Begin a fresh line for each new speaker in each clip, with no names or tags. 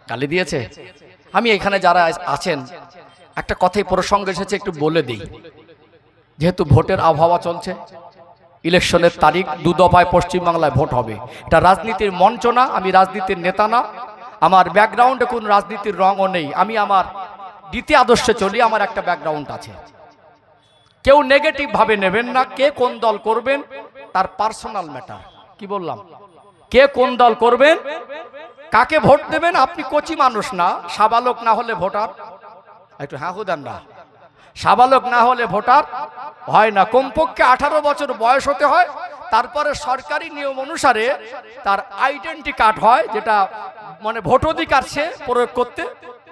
গালি দিয়েছে? আমি এখানে যারা আছেন একটা কথাই প্রসঙ্গ এসেছে, একটু বলে দিই। যেহেতু ভোটের আবহাওয়া চলছে, ইলেকশনের তারিখ, 2 দফায় পশ্চিমবাংলায় ভোট হবে। এটা রাজনীতির মঞ্চ না, আমি রাজনীতির নেতা না, আমার ব্যাকগ্রাউন্ডে কোনো রাজনীতির রঙও নেই। আমি আমার নীতি আদর্শে চলি, আমার একটা ব্যাকগ্রাউন্ড আছে। কেউ নেগেটিভ ভাবে নেবেন না। কে কোন দল করবেন তার পার্সোনাল ম্যাটার। কি বললাম? কে কোন দল করবেন, কাকে ভোট দেবেন, আপনি কচি মানুষ না, সাবালক না হলে ভোটার, একটু হ্যাঁ দেন না, সাবালক না হলে ভোটার হয় না। কমপক্ষে 18 বছর বয়স হতে হয়, তারপরে সরকারি নিয়ম অনুসারে তার আইডেন্টি কার্ড হয়, যেটা মানে ভোটাধিকার সে প্রয়োগ করতে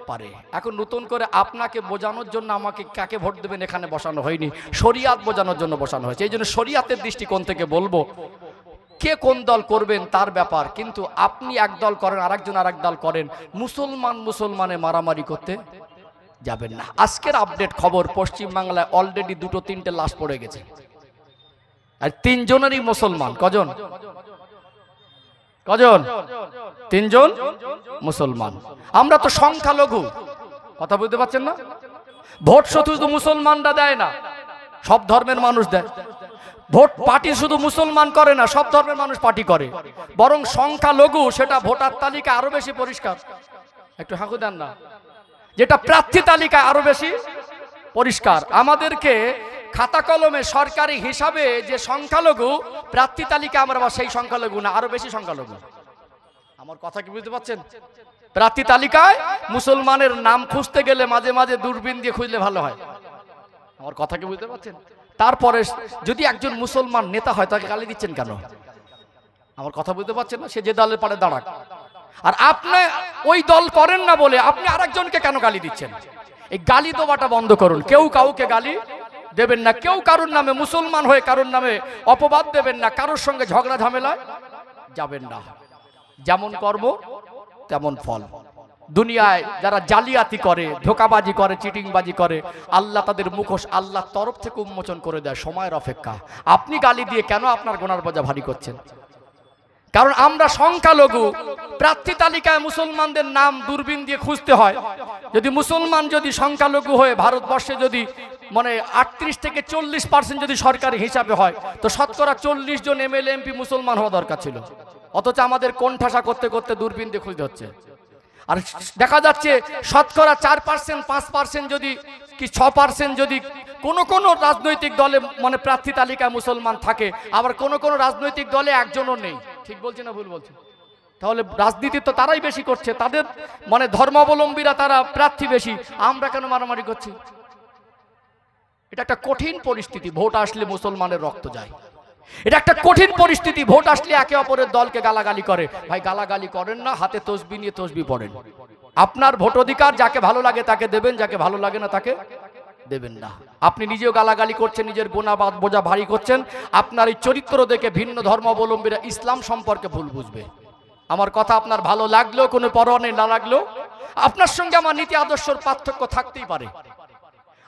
পারে। এখন নতুন করে আপনাকে বোঝানোর জন্য আমাকে কাকে ভোট দেবেন এখানে বসানো হয়নি, শরিয়াত বোঝানোর জন্য বসানো হয়েছে। এই জন্য শরিয়াতের দৃষ্টিকোণ থেকে বলবো, কে কোন দল করবেন তার ব্যাপার, কিন্তু আপনি এক দল করেন, আরেকজন আরেক দল করেন, মুসলমানে মারামারি করতে যাবেন না। আজকের আপডেট খবর, পশ্চিমবাংলায় অলরেডি 2-3টে লাশ পড়ে গেছে, আর 3 জনেরই মুসলমান। কজন? 3 জন মুসলমান। আমরা তো সংখ্যালঘু, কথা বুঝতে পারছেন না? ভোট শুধু মুসলমানরা দেয় না, সব ধর্মের মানুষ দেয়। ভোট পার্টি শুধু মুসলমান করে না, সব ধর্মের মানুষ পার্টি করে। বরং সংখ্যালঘু সেটা ভোটার তালিকা আরো বেশি পরিষ্কার, একটু হাঁকু দেন না, যেটা প্রার্থী তালিকা আরো বেশি পরিষ্কার। আমাদেরকে খাতা কলমে সরকারি হিসাবে যে সংখ্যালঘু, প্রার্থী তালিকা আমরা সেই সংখ্যালঘু না, আরো বেশি সংখ্যালঘু। আমার কথা কি বুঝতে পারছেন? প্রার্থী তালিকায় মুসলমানের নাম খুঁজতে গেলে মাঝে মাঝে দূরবীন দিয়ে খুঁজলে ভালো হয়। আমার কথা কি বুঝতে পারছেন? তারপরে যদি একজন মুসলমান নেতা হয়, তাকে গালি দিচ্ছেন কেন? আমার কথা বুঝতে পারছেন না? সে যে দলের পারে দাঁড়াক। আর আপনি ওই দল করেন না বলে আপনি আরেকজনকে কেন গালি দিচ্ছেন? এই গালি দেওয়াটা বন্ধ করুন। কেউ কাউকে গালি দেবেন না, কেউ কারোর নামে মুসলমান হয়ে কারোর নামে অপবাদ দেবেন না, কারোর সঙ্গে ঝগড়া ঝামেলায় যাবেন না। যেমন কর্ম তেমন ফল। দুনিয়ায় যারা জালিয়াতি করে, ধোঁকাবাজি করে, চিটিংবাজি করে, আল্লাহ তাদের মুখোশ আল্লাহর তরফ থেকে উন্মোচন করে দেয়। সময়ের অপেক্ষা। আপনি গালি দিয়ে কেন আপনার গোনার বোঝা ভারী করছেন? কারণ আমরা সংখ্যালঘু, প্রার্থী তালিকায় মুসলমানদের নাম দূরবীন দিয়ে খুঁজতে হয়। যদি মুসলমান যদি সংখ্যালঘু হয়ে ভারতবর্ষে যদি মানে 38 থেকে 40% যদি সরকারি হিসাবে হয়, তো শতকরা 40 জন এমএলএ এমপি মুসলমান হওয়া দরকার ছিল। অথচ আমাদের কোণঠাসা করতে করতে দূরবীন দিয়ে খুঁজতে হচ্ছে। আর দেখা যাচ্ছে শতকরা 4%, 5% যদি কি 6% যদি কোন রাজনৈতিক দলে মানে প্রার্থী তালিকায় মুসলমান থাকে, আবার কোন রাজনৈতিক দলে একজনও নেই। ঠিক বলছি না ভুল বলছি? তাহলে রাজনীতি তো তারাই বেশি করছে, তাদের মানে ধর্মাবলম্বীরা তারা প্রার্থী বেশি, আমরা কেন মারামারি করছি? এটা একটা কঠিন পরিস্থিতি। ভোট আসলে মুসলমানের রক্ত যায়। এটা একটা কঠিন পরিস্থিতি। ভোট আসলে একে অপরের দলকে গালাগালি করে। ভাই গালাগালি করেন না, হাতে তসবি নিয়ে তসবি পড়েন। আপনার ভোট অধিকার, যাকে ভালো লাগে তাকে দেবেন, যাকে ভালো লাগে না তাকে দেবেন না। আপনি নিজেও গালাগালি করছেন, নিজের গোনাবাদ বোঝা ভারী করছেন। আপনার এই চরিত্র দেখে ভিন্ন ধর্মাবলম্বীরা ইসলাম সম্পর্কে ভুল বুঝবে। আমার কথা আপনার ভালো লাগলেও কোনো পরোয়া নেই, না লাগলেও আপনার সঙ্গে আমার নীতি আদর্শের পার্থক্য থাকতেই পারে।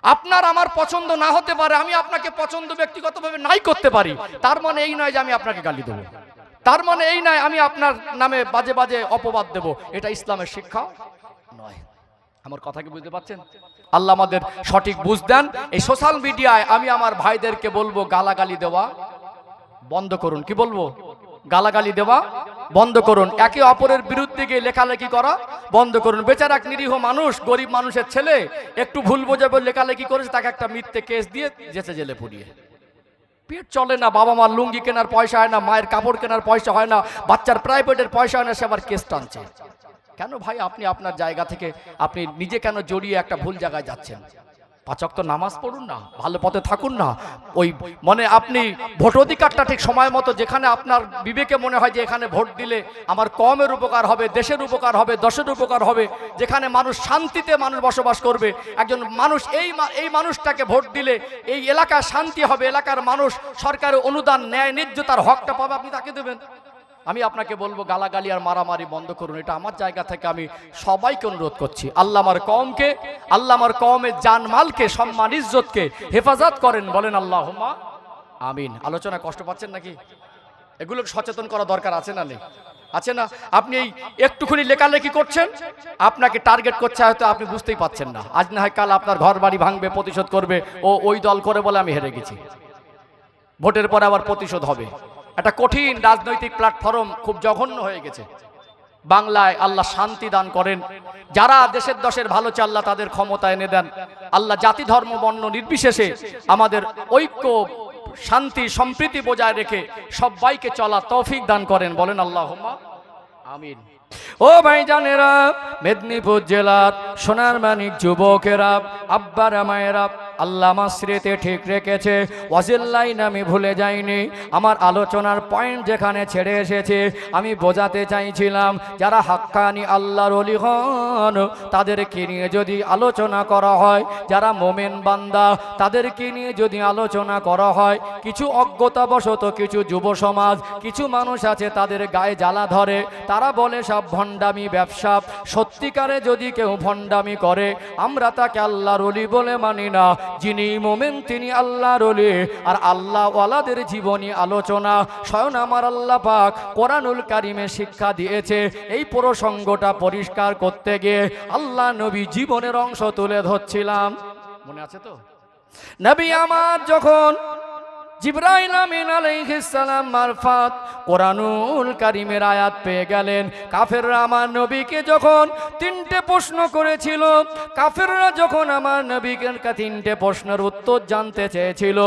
আপনার আমার পছন্দ না হতে পারে, আমি আপনাকে পছন্দ ব্যক্তিগতভাবে নাই করতে পারি। তার মানে এই নয় যে আমি আপনাকে গালি দেবো, তার মানে এই নয় আমি আপনার নামে বাজে বাজে অপবাদ দেব। এটা ইসলামের শিক্ষা নয়। আমার কথা কি বুঝতে পারছেন? আল্লাহ আমাদের সঠিক বুঝ দেন। এই সোশ্যাল মিডিয়ায় আমি আমার ভাইদেরকে বলবো, গালাগালি দেওয়া বন্ধ করুন। কি বলবো? গালাগালি দেওয়া বন্ধ করুন। একে অপরের বিরুদ্ধে গিয়ে লেখালেখি করা বন্ধ করুন। বেচারা এক নিরীহ মানুষ, গরিব মানুষের ছেলে, একটু ভুল বোঝে বলে লেখালেখি করেছে, তাকে একটা মিথ্যে কেস দিয়ে যেতে জেলে পুড়িয়ে। পেট চলে না, বাবা মার লুঙ্গি কেনার পয়সা হয় না, মায়ের কাপড় কেনার পয়সা হয় না, বাচ্চার প্রাইভেটের পয়সা হয় না, সে আবার কেস টানছে কেন? ভাই আপনি আপনার জায়গা থেকে আপনি নিজে কেন জড়িয়ে একটা ভুল জায়গায় যাচ্ছেন? 5 ওয়াক্ত নামাজ পড়ুন না, ভালো পথে থাকুন না। ওই মানে আপনি ভোট অধিকারটা ঠিক সময় মতো, যেখানে আপনার বিবেকে মনে হয় যে এখানে ভোট দিলে আমার কমের উপকার হবে, দেশের উপকার হবে, দশের উপকার হবে, যেখানে মানুষ শান্তিতে মানুষ বসবাস করবে, একজন মানুষ এই মানুষটাকে ভোট দিলে এই এলাকায় শান্তি হবে, এলাকার মানুষ সরকারের অনুদান ন্যায় ন্যায্যতার হকটা পাবে, আপনি তাকে দেবেন। আমি আপনাকে বলবো গালাগালি আর মারামারি বন্ধ করুন। এটা আমার জায়গা থেকে আমি সবাইকে অনুরোধ করছি। আল্লাহ আমার কওমকে, আল্লাহ আমার কওমের জানমালকে, সম্মান ইজ্জতকে হেফাজত করেন, বলেন আল্লাহুম্মা আমিন। আলোচনা কষ্ট পাচ্ছেন নাকি? এগুলো সচেতন করা দরকার আছে না নেই? আছে না? আপনি এই একটুখানি লেখালেখি করছেন, আপনাকে টার্গেট করছে, হয়তো আপনি বুঝতেই পাচ্ছেন না। আজ না হয় কাল আপনার ঘর বাড়ি ভাঙবে, প্রতিশোধ করবে, ও ওই দল করে বলে আমি হেরে গেছি, ভোটের পরে আবার প্রতিশোধ হবে। একটা কঠিন রাজনৈতিক প্ল্যাটফর্ম খুব জঘন্য হয়ে গেছে বাংলায়। আল্লাহ শান্তি দান করেন, যারা দেশের দশের ভালো চায় আল্লাহ তাদের ক্ষমতা এনে দেন। আল্লাহ জাতি ধর্ম বর্ণ নির্বিশেষে আমাদের ঐক্য শান্তি সম্প্রীতি বজায় রেখে সবাইকে চলা তৌফিক দান করেন, বলেন আল্লাহুম্মা আমিন। ও ভাইজানেরা, মেদিনীপুর জেলার সোনার মানিক যুবকেরা, আব্বারা মায়েরা, আল্লাহ আমার স্মৃতি ঠিক রেখেছে, ওয়াজিল লাইন আমি ভুলে যাইনি। আমার আলোচনার পয়েন্ট যেখানে ছেড়ে এসেছে আমি বোঝাতে চাইছিলাম, যারা হাক্কানি আল্লাহর ওলি হন তাদেরকে নিয়ে যদি আলোচনা করা হয়, যারা মোমেন বান্দা তাদেরকে নিয়ে যদি আলোচনা করা হয়, কিছু অজ্ঞতাবশত কিছু যুব সমাজ, কিছু মানুষ আছে তাদের গায়ে জ্বালা ধরে, তারা বলে সব ভণ্ডামি ব্যবসা। সত্যিকারে যদি কেউ ভণ্ডামি করে আমরা তাকে আল্লাহর ওলি বলে মানি না। যিনি মোমেন তিনি আল্লাহর ওলি। আর আল্লাহ ওয়ালাদের জীবনী আলোচনা স্বয়ং আমার আল্লাহ পাক কোরআনুল কারিমে শিক্ষা দিয়েছে। এই প্রসঙ্গটা পরিষ্কার করতে গিয়ে আল্লাহ নবী জীবনের অংশ তুলে ধরছিলাম, মনে আছে তো? নবী আমার যখন জিবরাইল আমিন আলাইহিস সালাম মারফত কোরআনুল কারীমের আয়াত পেয়ে গেলেন, কাফেররা আমার নবীকে যখন তিনটে প্রশ্ন করেছিল, কাফেররা যখন আমার নবীকে তিনটে প্রশ্নের উত্তর জানতে চেয়েছিল,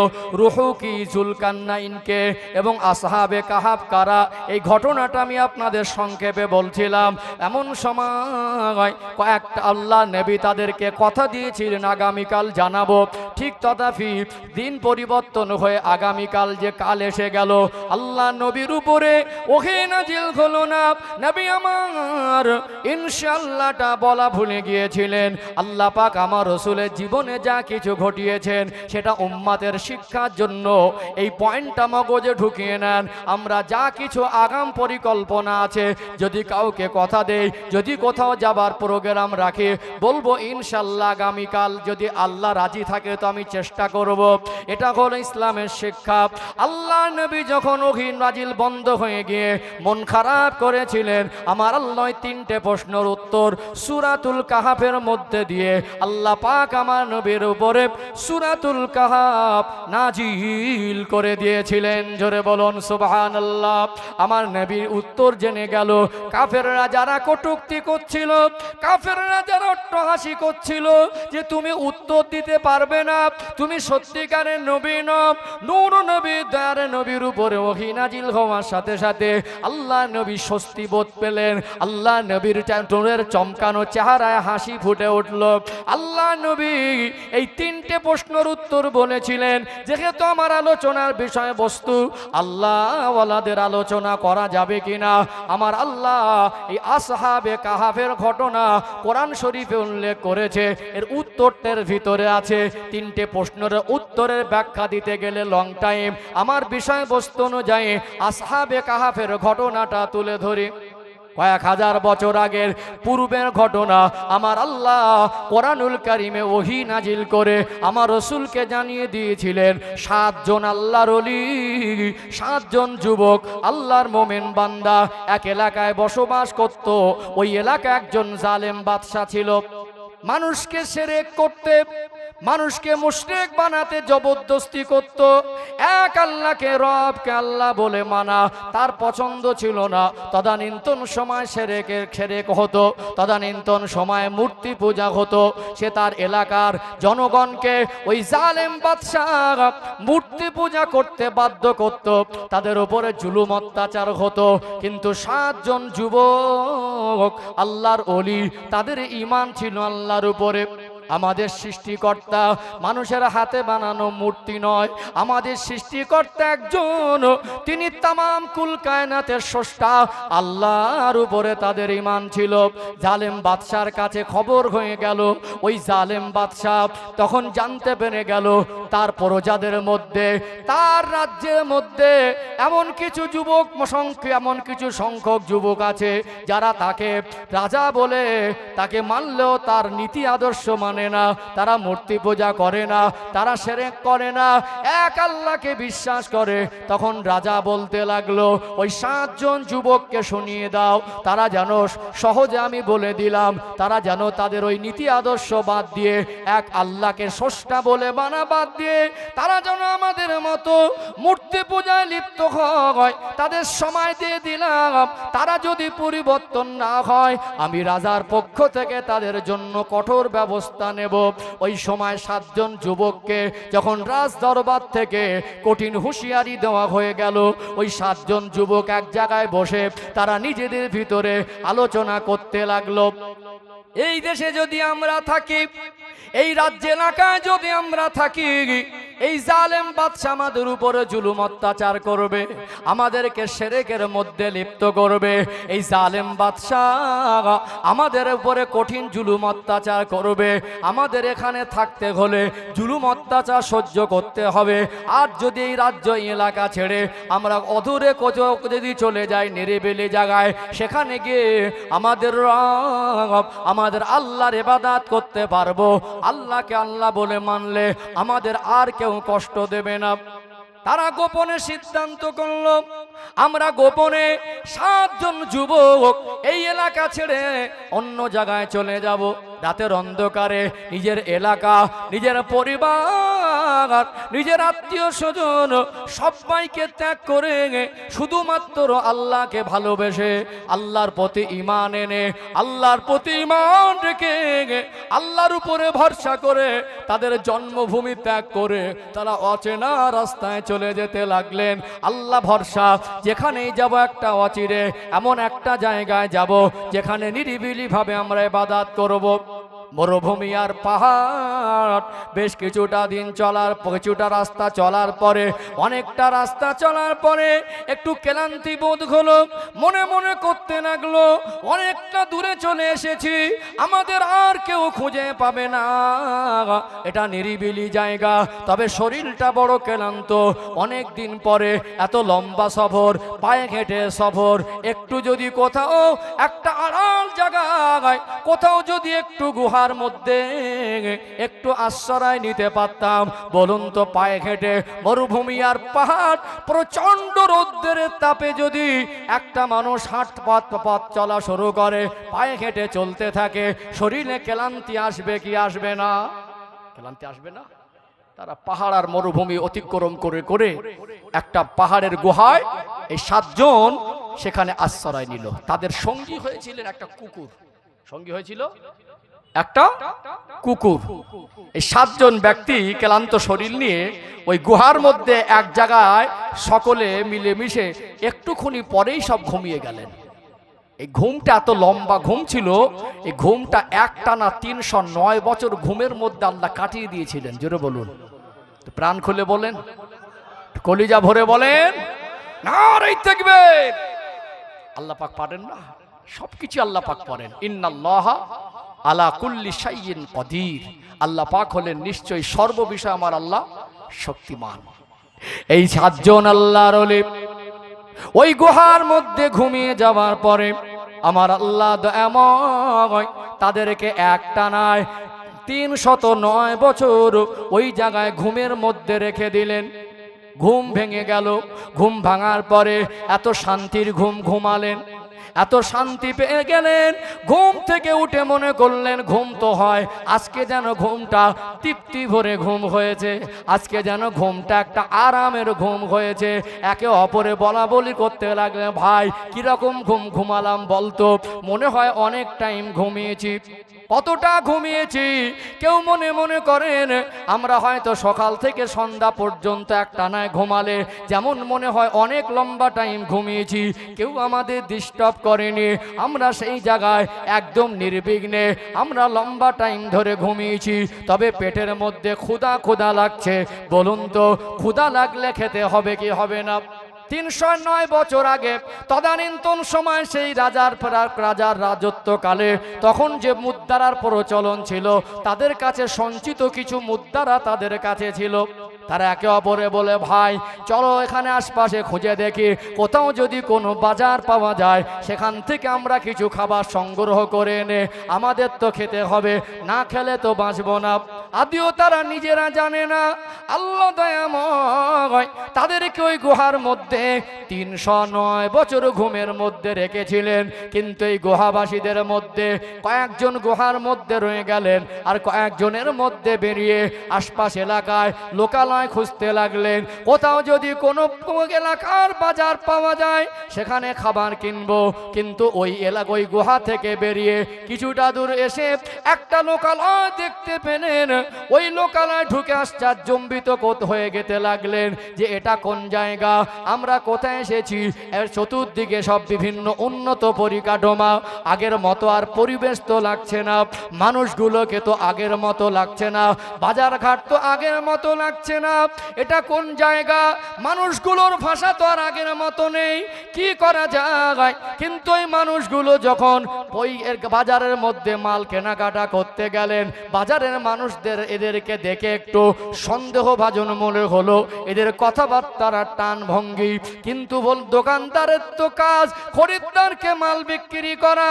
রুহু কি, জুলকারনাইনকে এবং আসহাবে কাহাব কারা, এই ঘটনাটা আমি আপনাদের সংক্ষেপে বলছিলাম। এমন সময় কয়েকটা আল্লাহ নবী তাদেরকে কথা দিয়েছিলেন আগামীকাল জানাবো। ঠিক তথাপি দিন পরিবর্তন হয়ে আগামীকাল যে কাল এসে গেল, আল্লাহ নবীর উপরে ওহী নাজিল হলো না। নবী আমার ইনশাআল্লাহটা বলা ভুলে গিয়েছিলেন। আল্লাহ পাক আমার রাসূলের জীবনে যা কিছু ঘটিয়েছেন সেটা উম্মতের শিক্ষার জন্য এই পয়েন্টটা মগজে ঢুকিয়ে নেন। আমরা যা কিছু আগাম পরিকল্পনা আছে, যদি কাউকে কথা দেই, যদি কোথাও যাবার প্রোগ্রাম রাখি, বলবো ইনশাআল্লাহ আগামীকাল যদি আল্লাহ রাজি থাকে তো আমি চেষ্টা করব। এটা হলো ইসলামের শিক্ষা। আল্লাহ নবী যখন ওহী নাজিল বন্ধ হয়ে গিয়ে মন খারাপ করেছিলেন, আমার আল্লাহ তিনটে প্রশ্নের উত্তর সূরাতুল কাহাফের মধ্যে দিয়ে আল্লাহ পাক আমার নবীর উপরে সূরাতুল কাহাফ নাজিল করে দিয়েছিলেন। জোরে বলুন সুবহানাল্লাহ। আমার নবীর উত্তর জেনে গেল। কাফেররা যারা কটূক্তি করছিল, কাফেররা যারা অট্টহাসি করছিল যে তুমি উত্তর দিতে পারবে না, তুমি সত্যিকারের নবী নও, নূর নবী দয়ার নবীর উপরে ওহী নাজিল হওয়ার সাথে সাথে আল্লাহ নবী স্বস্তি বোধ পেলেন। আল্লাহ নবীর নূরের চমকানো চেহারায় হাসি ফুটে উঠল। আল্লাহ নবী এই তিনটে প্রশ্নের উত্তর বলেছিলেন। যেহেতু আমার আলোচনার বিষয়বস্তু আল্লাহ ওয়ালাদের আলোচনা করা যাবে কিনা, আমার আল্লাহ এই আসহাবে কাহাফের ঘটনা কোরআন শরীফে উল্লেখ করেছে। এর উত্তরটার ভিতরে আছে। তিনটে প্রশ্নের উত্তরের ব্যাখ্যা দিতে গেলে লং টাইম। আমার বিষয়বস্তু অনুযায়ী আসহাবে কাহাফের ঘটনাটা তুলে ধরি। কয়েক হাজার বছর আগের পূর্বের ঘটনা। আমার আল্লাহ কোরআনুল কারীমে ওহী নাজিল করে আমার রাসূলকে জানিয়ে দিয়েছিলেন 7 জন আল্লাহর ওলি, 7 জন যুবক আল্লাহর মোমেন বান্দা এক এলাকায় বসবাস করত। ওই এলাকায় একজন জালেম বাদশা ছিল। মানুষকে শিরক করতে, মানুষকে মুশরিক বানাতে জবরদস্তি করত। এক আল্লাহকে রবকে আল্লাহ বলে মানা তার পছন্দ ছিল না। তদানীন্তন সময় শিরক হতো, তদানীন্তন সময় মূর্তি পূজা হতো। সে তার এলাকার জনগণকে ওই জালেম বাদশাহ মূর্তি পূজা করতে বাধ্য করত, তাদের উপরে জুলুম অত্যাচার হতো। কিন্তু 7 জন যুবক আল্লাহর ওলি, তাদের ঈমান ছিল আল্লাহর উপরে। আমাদের সৃষ্টিকর্তা মানুষের হাতে বানানো মূর্তি নয়, আমাদের সৃষ্টিকর্তা একজন, তিনি তামাম কুল কায়নাতের স্রষ্টা। আল্লাহর উপরে তাদের ঈমান ছিল। জালেম বাদশার কাছে খবর হয়ে গেল। ওই জালেম বাদশা তখন জানতে পেরে গেল তার প্রজাদের মধ্যে, তার রাজ্যের মধ্যে এমন কিছু যুবক, এমন কিছু সংখ্যক যুবক আছে যারা তাকে রাজা বলে, তাকে মানলেও তার নীতি আদর্শ মানে মানে না, তারা মূর্তি পূজা করে না, তারা শিরক করে না, এক আল্লাহকে বিশ্বাস করে। তখন রাজা বলতে লাগলো, ওই 7 জন যুবককে শুনিয়ে দাও, তারা যেন সহজে, আমি বলে দিলাম, তারা যেন তাদের ওই নীতি আদর্শ বাদ দিয়ে, এক আল্লাহকে স্রষ্টা বলে মানা বাদ দিয়ে, তারা যেন আমাদের মতো মূর্তি পূজায় লিপ্ত হয়। তাদের সময় দিয়ে দিলাম, তারা যদি পরিবর্তন না হয়, আমি রাজার পক্ষ থেকে তাদের জন্য কঠোর ব্যবস্থা নেব। ওই সময় 7 জন যুবককে যখন রাজ দরবার থেকে কঠিন হুঁশিয়ারি দেওয়া হয়ে গেল, ওই 7 জন যুবক এক জায়গায় বসে তারা নিজেদের ভিতরে আলোচনা করতে লাগলো। এই দেশে যদি আমরা থাকি, এই রাজ্য এলাকায় যদি আমরা থাকি, এই জালেম বাদশা আমাদের উপরে জুলুম অত্যাচার করবে, আমাদেরকে শিরকের মধ্যে লিপ্ত করবে। এই জালেম বাদশা আমাদের উপরে কঠিন জুলুম অত্যাচার করবে। আমাদের এখানে থাকতে হলে জুলুম অত্যাচার সহ্য করতে হবে। আর যদি এই রাজ্য এলাকা ছেড়ে আমরা অদূরে কোথাও যদি চলে যাই, নিরিবিলি জায়গায়, সেখানে গিয়ে আমাদের আল্লাহর ইবাদত করতে পারবো। আল্লাহকে আল্লাহ বলে মানলে আমাদের আর কেউ কষ্ট দেবে না। তারা গোপনে সিদ্ধান্ত করলো, আমরা গোপনে 7 জন যুবক এই এলাকা ছেড়ে অন্য জায়গায় চলে যাব। রাতের অন্ধকারে নিজের এলাকা, নিজের পরিবার, নিজের আত্মীয় স্বজন সবাইকে ত্যাগ করে শুধুমাত্র আল্লাহকে ভালোবেসে, আল্লাহর প্রতি ঈমান এনে, আল্লাহর প্রতি ঈমান রেখে, আল্লাহর উপরে ভরসা করে তাদের জন্মভূমি ত্যাগ করে তারা অচেনা রাস্তায় চলে যেতে লাগলেন। আল্লাহ ভরসা, যেখানেই যাব একটা অচিরে এমন একটা জায়গায় যাব যেখানে নিরিবিলি ভাবে আমরা ইবাদত করব। মরুভূমি আর পাহাড়, বেশ কিছুটা দিন চলার, কিছুটা রাস্তা চলার পরে, অনেকটা রাস্তা চলার পরে একটু ক্লান্তি বোধ হলো। মনে মনে করতে লাগলো, অনেকটা দূরে চলে এসেছি, আমাদের আর কেউ খুঁজে পাবে না, এটা নিরিবিলি জায়গা। তবে শরীরটা বড় ক্লান্ত, অনেক দিন পরে এত লম্বা সফর, পায়ে হেঁটে সফর, একটু যদি কোথাও একটা আড়াল জায়গায়, কোথাও যদি একটু গুহা মধ্যে একটু আশ্রয় নিতে পারতাম, বলুন তো, পায়ে হেঁটে মরুভূমি আর পাহাড়, প্রচন্ড রৌদ্রের তাপে যদি একটা মানুষ পথ চলা শুরু করে, পায়ে হেঁটে চলতে থাকে, শরীরে ক্লান্তি আসবে কি আসবে না? ক্লান্তি আসবে না? তারা পাহাড় আর মরুভূমি অতিক্রম করে করে একটা পাহাড়ের গুহায় এই 7 জন সেখানে আশ্রয় নিল। তাদের সঙ্গী হয়েছিলেন একটা কুকুর, সঙ্গী হয়েছিল একটা কুকুর। এই 7 জন ব্যক্তি ক্লান্ত শরীর নিয়ে ওই গুহার মধ্যে এক জায়গায় সকলে মিলেমিশে একটুখানি পরেই সব ঘুমিয়ে গেলেন। এই ঘুমটা এত লম্বা ঘুম ছিল, এই ঘুমটা একটানা 309 বছর ঘুমের মধ্যে আল্লাহ কাটিয়ে দিয়েছিলেন। জোরে বলুন, প্রাণ খুলে বলেন, কলিজা ভরে বলেন, নারে তাকবীর। আল্লাহ পাক পারেন না? সবকিছু আল্লাহ পাক পারেন। ইন্নাল্লাহা আলা কুল্লি শাইইন কাদির। আল্লাহ পাক হলেন নিশ্চয়ই সর্ববিষয়ে আমার আল্লাহ শক্তিমান। এই 7 জন আল্লাহর ওলি ওই গুহার মধ্যে ঘুমিয়ে যাওয়ার পরে আমার আল্লাহ দয়াময় তাদেরকে একটানায় 309 বছর ওই জায়গায় ঘুমের মধ্যে রেখে দিলেন। ঘুম ভেঙে গেল। ঘুম ভাঙার পরে এত শান্তির ঘুম ঘুমালেন, এত শান্তি পেয়ে গেলেন। ঘুম থেকে উঠে মনে করলেন, ঘুম তো হয়, আজকে যেন ঘুমটা তৃপ্তি ভরে ঘুম হয়েছে, আজকে যেন ঘুমটা একটা আরামের ঘুম হয়েছে। একে অপরে বলা বলি করতে লাগলেন, ভাই কিরকম ঘুম ঘুমালাম বলতো? মনে হয় অনেক টাইম ঘুমিয়েছি। কতটা ঘুমিয়েছি? কেউ মনে মনে করেন আমরা হয়তো সকাল থেকে সন্ধ্যা পর্যন্ত একটানায় ঘুমালে যেমন মনে হয় অনেক লম্বা টাইম ঘুমিয়েছি, কেউ আমাদের ডিস্টার্ব করেনি, আমরা সেই জায়গায় একদম নির্বিঘ্নে আমরা লম্বা টাইম ধরে ঘুমিয়েছি। তবে পেটের মধ্যে ক্ষুধা ক্ষুধা লাগছে। বলুন তো, ক্ষুধা লাগলে খেতে হবে কি হবে না? 309 বছর আগে তদানীন্তন সময় সেই রাজার রাজত্বকালে তখন যে মুদ্রার প্রচলন ছিল, তাদের কাছে সঞ্চিত কিছু মুদ্রা তাদের কাছে ছিল। তারা একে অপরে বলে, ভাই চলো এখানে আশপাশে খুঁজে দেখি, কোথাও যদি কোনো বাজার পাওয়া যায় সেখান থেকে আমরা কিছু খাবার সংগ্রহ করে এনে আমাদের তো খেতে হবে, না খেলে তো বাঁচবো না। আদিও তারা নিজেরা জানে না, আল্লাহ দয়াময় তাদেরকে ওই গুহার মধ্যে 309 বছর ঘুমের মধ্যে রেখেছিলেন। কিন্তু এই গুহাবাসীদের মধ্যে কয়েকজন গুহার মধ্যে রয়ে গেলেন, আর কয়েকজনের মধ্যে বেরিয়ে আশপাশ এলাকায় লোকালয় খুঁজতে লাগলেন। কোথাও যদি কোনো এলাকার বাজার পাওয়া যায় সেখানে খাবার কিনবো। কিন্তু ওই ওই গুহা থেকে বেরিয়ে কিছুটা দূর এসে একটা লোকালয় দেখতে পেলেন। ওই লোকালয় ঢুকে আশ্চর্যজম্বিত হয়ে যেতে লাগলেন যে এটা কোন জায়গা, আমরা কোথায় এসেছি। এর চতুর্দিকে সব বিভিন্ন উন্নত পরিকাঠামো, আগের মতো আর পরিবেশ তো লাগছে না, মানুষগুলোকে তো আগের মতো লাগছে না, বাজারঘাট তো আগের মতো লাগছে না। এটা কোন জায়গা, মানুষগুলোর ভাষা তো আর আগের মতো নেই, কি করা যায়। কিন্তু এই মানুষগুলো যখন ওই বাজারের মধ্যে মাল কেনাকাটা করতে গেলেন, বাজারের মানুষদের এদেরকে দেখে একটু সন্দেহভাজন মনে হলো, এদের কথাবার্তার টান ভঙ্গি। কিন্তু দোকানদারের তো কাজ খরিদ্দারকে মাল বিক্রি করা,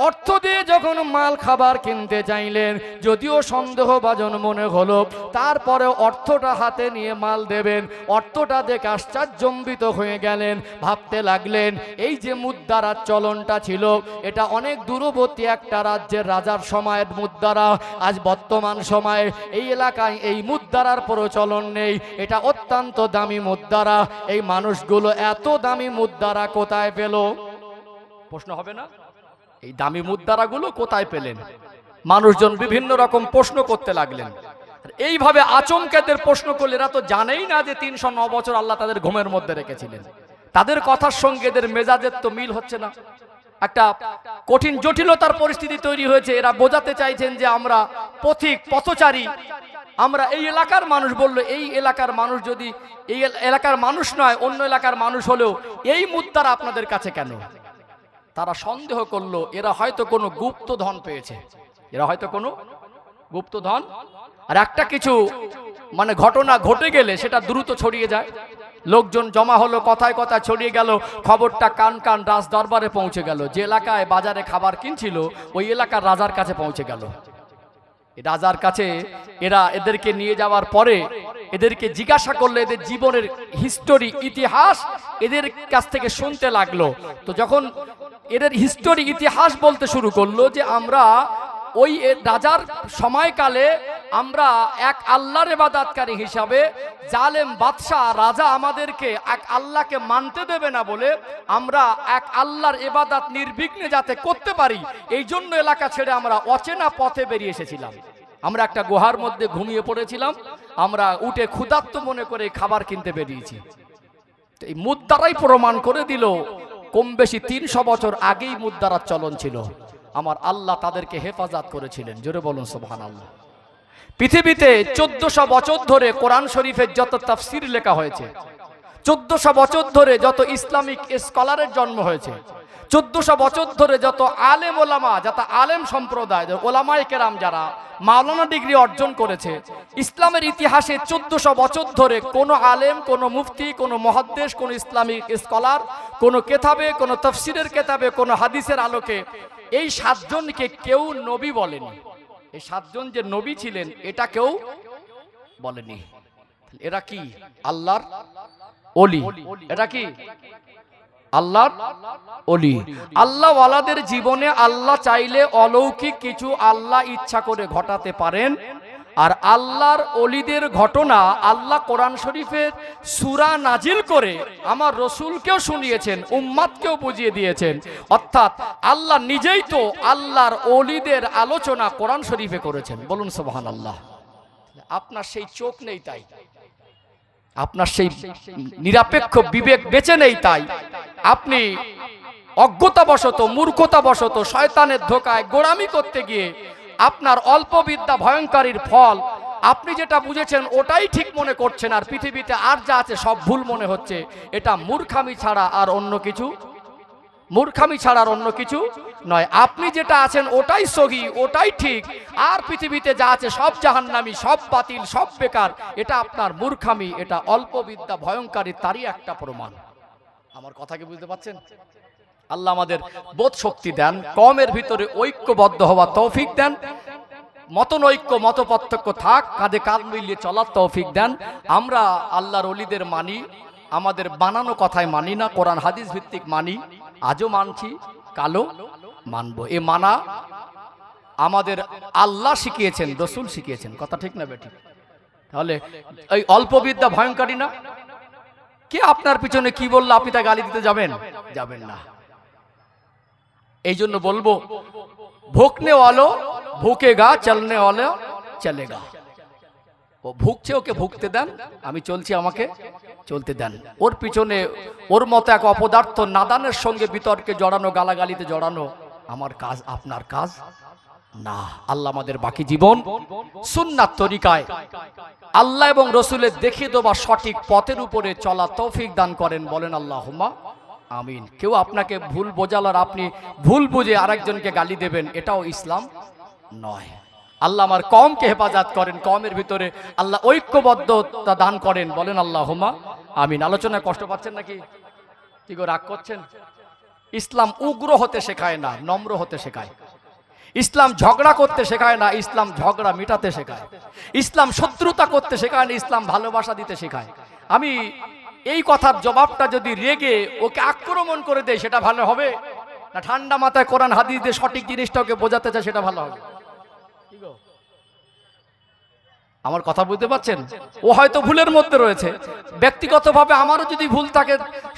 অর্থ দিয়ে যখন মাল খাবার কিনতে চাইলেন, যদিও সন্দেহভাজন মনে হলো, তারপরে অর্থটা হাতে নিয়ে মাল দেবেন। অর্থটা দেখে আশ্চর্যজম্বিত হয়ে গেলেন, ভাবতে লাগলেন এই যে মুদ্রার চলনটা ছিল এটা অনেক দূরবর্তী একটা রাজ্যের রাজার সময়ের মুদ্রা, আজ বর্তমান সময়ে এই এলাকায় এই মুদ্রার প্রচলন নেই, এটা অত্যন্ত দামি মুদ্রা। এই মানুষগুলো এত দামি মুদ্রা কোথায় পেল? প্রশ্ন হবে না, এই দামি মুদ্রাগুলো কোথায় পেলেন? মানুষজন বিভিন্ন রকম প্রশ্ন করতে লাগলেন। এইভাবে আচমকেদের প্রশ্ন করলে এরা তো জানেই না যে 309 বছর আল্লাহ তাদের ঘুমের মধ্যে রেখেছিলেন। তাদের কথার সঙ্গে এদের মেজাজের তো মিল হচ্ছে না, একটা কঠিন জটিলতার পরিস্থিতি তৈরি হয়েছে। এরা বোঝাতে চাইছেন যে আমরা পথিক পথচারী, আমরা এই এলাকার মানুষ। বলল এই এলাকার মানুষ যদি এই এলাকার মানুষ নয়, অন্য এলাকার মানুষ হলেও এই মুদ্রা আপনাদের কাছে কেন? তারা সন্দেহ করলো এরা হয়তো কোনো গুপ্তধন পেয়েছে, এরা হয়তো কোনো গুপ্তধন। আর একটা কিছু মানে ঘটনা ঘটে গেলে সেটা দ্রুত ছড়িয়ে যায়, লোকজন জমা হলো, কথায় কথায় ছড়িয়ে গেল, খবরটা কান কান রাজ দরবারে পৌঁছে গেল। যে এলাকায় বাজারে খাবার কিনছিল ওই এলাকার রাজার কাছে পৌঁছে গেল। রাজার কাছে এরা এদেরকে নিয়ে যাওয়ার পরে এদেরকে জিজ্ঞাসা করলে এদের জীবনের হিস্টোরি, ইতিহাস এদের কাছ থেকে শুনতে লাগলো। তো যখন এদের হিস্টোরি, ইতিহাস বলতে শুরু করলো যে আমরা ওই রাজার সময়কালে আমরা এক আল্লাহর ইবাদতকারী হিসাবে জালেম বাদশাহ রাজা আমাদেরকে এক আল্লাহকে মানতে দেবে না বলে আমরা এক আল্লাহর ইবাদত নির্বিঘ্নে যাতে করতে পারি, এই জন্য এলাকা ছেড়ে আমরা অচেনা পথে বেরিয়ে এসেছিলাম। আমরা একটা গুহার মধ্যে ঘুমিয়ে পড়েছিলাম, আমরা উঠে ক্ষুধার্ত মনে করে খাবার কিনতে বেরিয়েছি। এই মুদ্রাই প্রমাণ করে দিল কম বেশি 300 বছর আগেই মুদ্রার চলন ছিল। আমার আল্লাহ তাদেরকে হেফাজত করেছিলেন, জোরে বলুন সুবহানাল্লাহ। পৃথিবীতে 1400 বছর ধরে কোরআন শরীফের যত তাফসীর লেখা হয়েছে, 1400 বছর ধরে যত ইসলামিক স্কলারের জন্ম হয়েছে, 1400 বছর ধরে যত আলেম ওলামা, যত আলেম সম্প্রদায় ওলামায়ে কেরাম যারা মাওলানা ডিগ্রি অর্জন করেছে, ইসলামের ইতিহাসে 1400 বছর ধরে কোনো আলেম, কোনো মুফতি, কোনো মুহাদ্দিস, কোনো ইসলামিক স্কলার, কোনো কেতাবে, কোনো তাফসীরের কেতাবে, কোনো হাদিসের আলোকে এই 7 জনকে কেউ নবী বলেনি। এই 7 জন যে নবী ছিলেন এটা কেউ বলেনি। এরা কি? আল্লাহর ওলি। এটা কি? আল্লাহর ওলি। আল্লাহ ওয়ালাদের জীবনে আল্লাহ চাইলে অলৌকিক কিছু আল্লাহ ইচ্ছা করে ঘটাতে পারেন। আর আল্লাহর ওলিদের ঘটনা আল্লাহ কোরআন শরীফের সূরা নাজিল করে আমার রসুলকেও শুনিয়েছেন, উম্মাতকেও বুঝিয়ে দিয়েছেন। অর্থাৎ আল্লাহ নিজেই তো আল্লাহর ওলিদের আলোচনা কোরআন শরীফে করেছেন। বলুন সুবহানাল্লাহ। আপনার সেই চোখ নেই তাই, আপনার সেই নিরপেক্ষ বিবেক বেঁচে নেই তাই আপনি অজ্ঞতাবশত, মূর্খতাবশত, শয়তানের ধোকায় গোড়ামি করতে গিয়ে আপনার অল্প বিদ্যা ভয়ঙ্করীর ফল, আপনি যেটা বুঝেছেন ওটাই ঠিক মনে করছেন, আর পৃথিবীতে আর যা আছে সব ভুল মনে হচ্ছে। এটা মূর্খামি ছাড়া আর অন্য কিছু মূর্খামি ছাড়ার অন্য কিছু নয়। আপনি যেটা আছেন ওটাই সহি, ওটাই ঠিক, আর পৃথিবীতে যা আছে সব জাহান্নামী, সব বাতিল, সব বেকার। এটা আপনার মূর্খামি, এটা অল্প বিদ্যা ভয়ঙ্করী, তারই একটা প্রমাণ। আমার কথা কি বুঝতে পারছেন? আল্লাহ আমাদের বোধ শক্তি দেন, কমের ভিতরে ঐক্যবদ্ধ হওয়া তৌফিক দেন, মতনৈক্য মত পার্থক্য থাক, কাঁধে কাঁধ মিলিয়ে চলার তৌফিক দেন। আমরা আল্লাহর ওলিদের মানি, আমাদের বানানো কথায় মানি না, কোরআন হাদিস ভিত্তিক মানি, আজও মানছি, কালো মানবো। এ মানা আমাদের আল্লাহ শিখিয়েছেন, রসুল শিখিয়েছেন। কথা ঠিক না বেটি? তাহলে এই অল্প বিদ্যা ভয়ঙ্করী না? কে আপনার পিছনে কি বললো আপনি তা গালি দিতে যাবেন? যাবেন না। এই জন্য বলবো, ভুকনে ওয়ালো ভুকেগা, চলনে ওয়ালো চলেগা। ও ভুগছে, ওকে ভুগতে দেন, আমি চলছি, আমাকে চলতে দেন। ওর পিছনে ওর মতো এক অপদার্থ নাদানের সঙ্গে বিতর্কে জড়ানো, গালাগালিতে জড়ানো আমার কাজ, আপনার কাজ না। আল্লাহ আমাদের বাকি জীবন সুন্নাত তরিকায় আল্লাহ এবং রসুলের দেখিয়ে দেওয়া সঠিক পথের উপরে চলা তৌফিক দান করেন। বলেন আল্লাহুম্মা আমিন। কেউ আপনাকে ভুল বোঝালার আপনি ভুল বুঝে আরেকজনকে গালি দেবেন, এটাও ইসলাম নয়। আল্লাহ আমার কওমকে হেফাজত করেন, কওমের ভিতরে আল্লাহ ঐক্যবদ্ধতা দান করেন। বলেন আল্লাহুম্মা আমিন। আলোচনায় কষ্ট পাচ্ছেন নাকি? কি গো, রাগ করছেন? ইসলাম উগ্র হতে শেখায় না, নম্র হতে শেখায়। ইসলাম ঝগড়া করতে শেখায় না, ইসলাম ঝগড়া মিটাতে শেখায়। ইসলাম শত্রুতা করতে শেখায় না, ইসলাম ভালোবাসা দিতে শেখায়। আমি এই কথার জবাবটা যদি রেগে ওকে আক্রমণ করে দেয়, সেটা ভালো হবে না ঠান্ডা মাথায় কোরআন হাদিস দিয়ে সঠিক জিনিসটা ওকে বোঝাতে চায়, সেটা ভালো হবে? আমার কথা বুঝতে পারছেন? ও হয়তো ভুলের মধ্যে রয়েছে, ব্যক্তিগতভাবে আমারও যদি ভুল থাকে,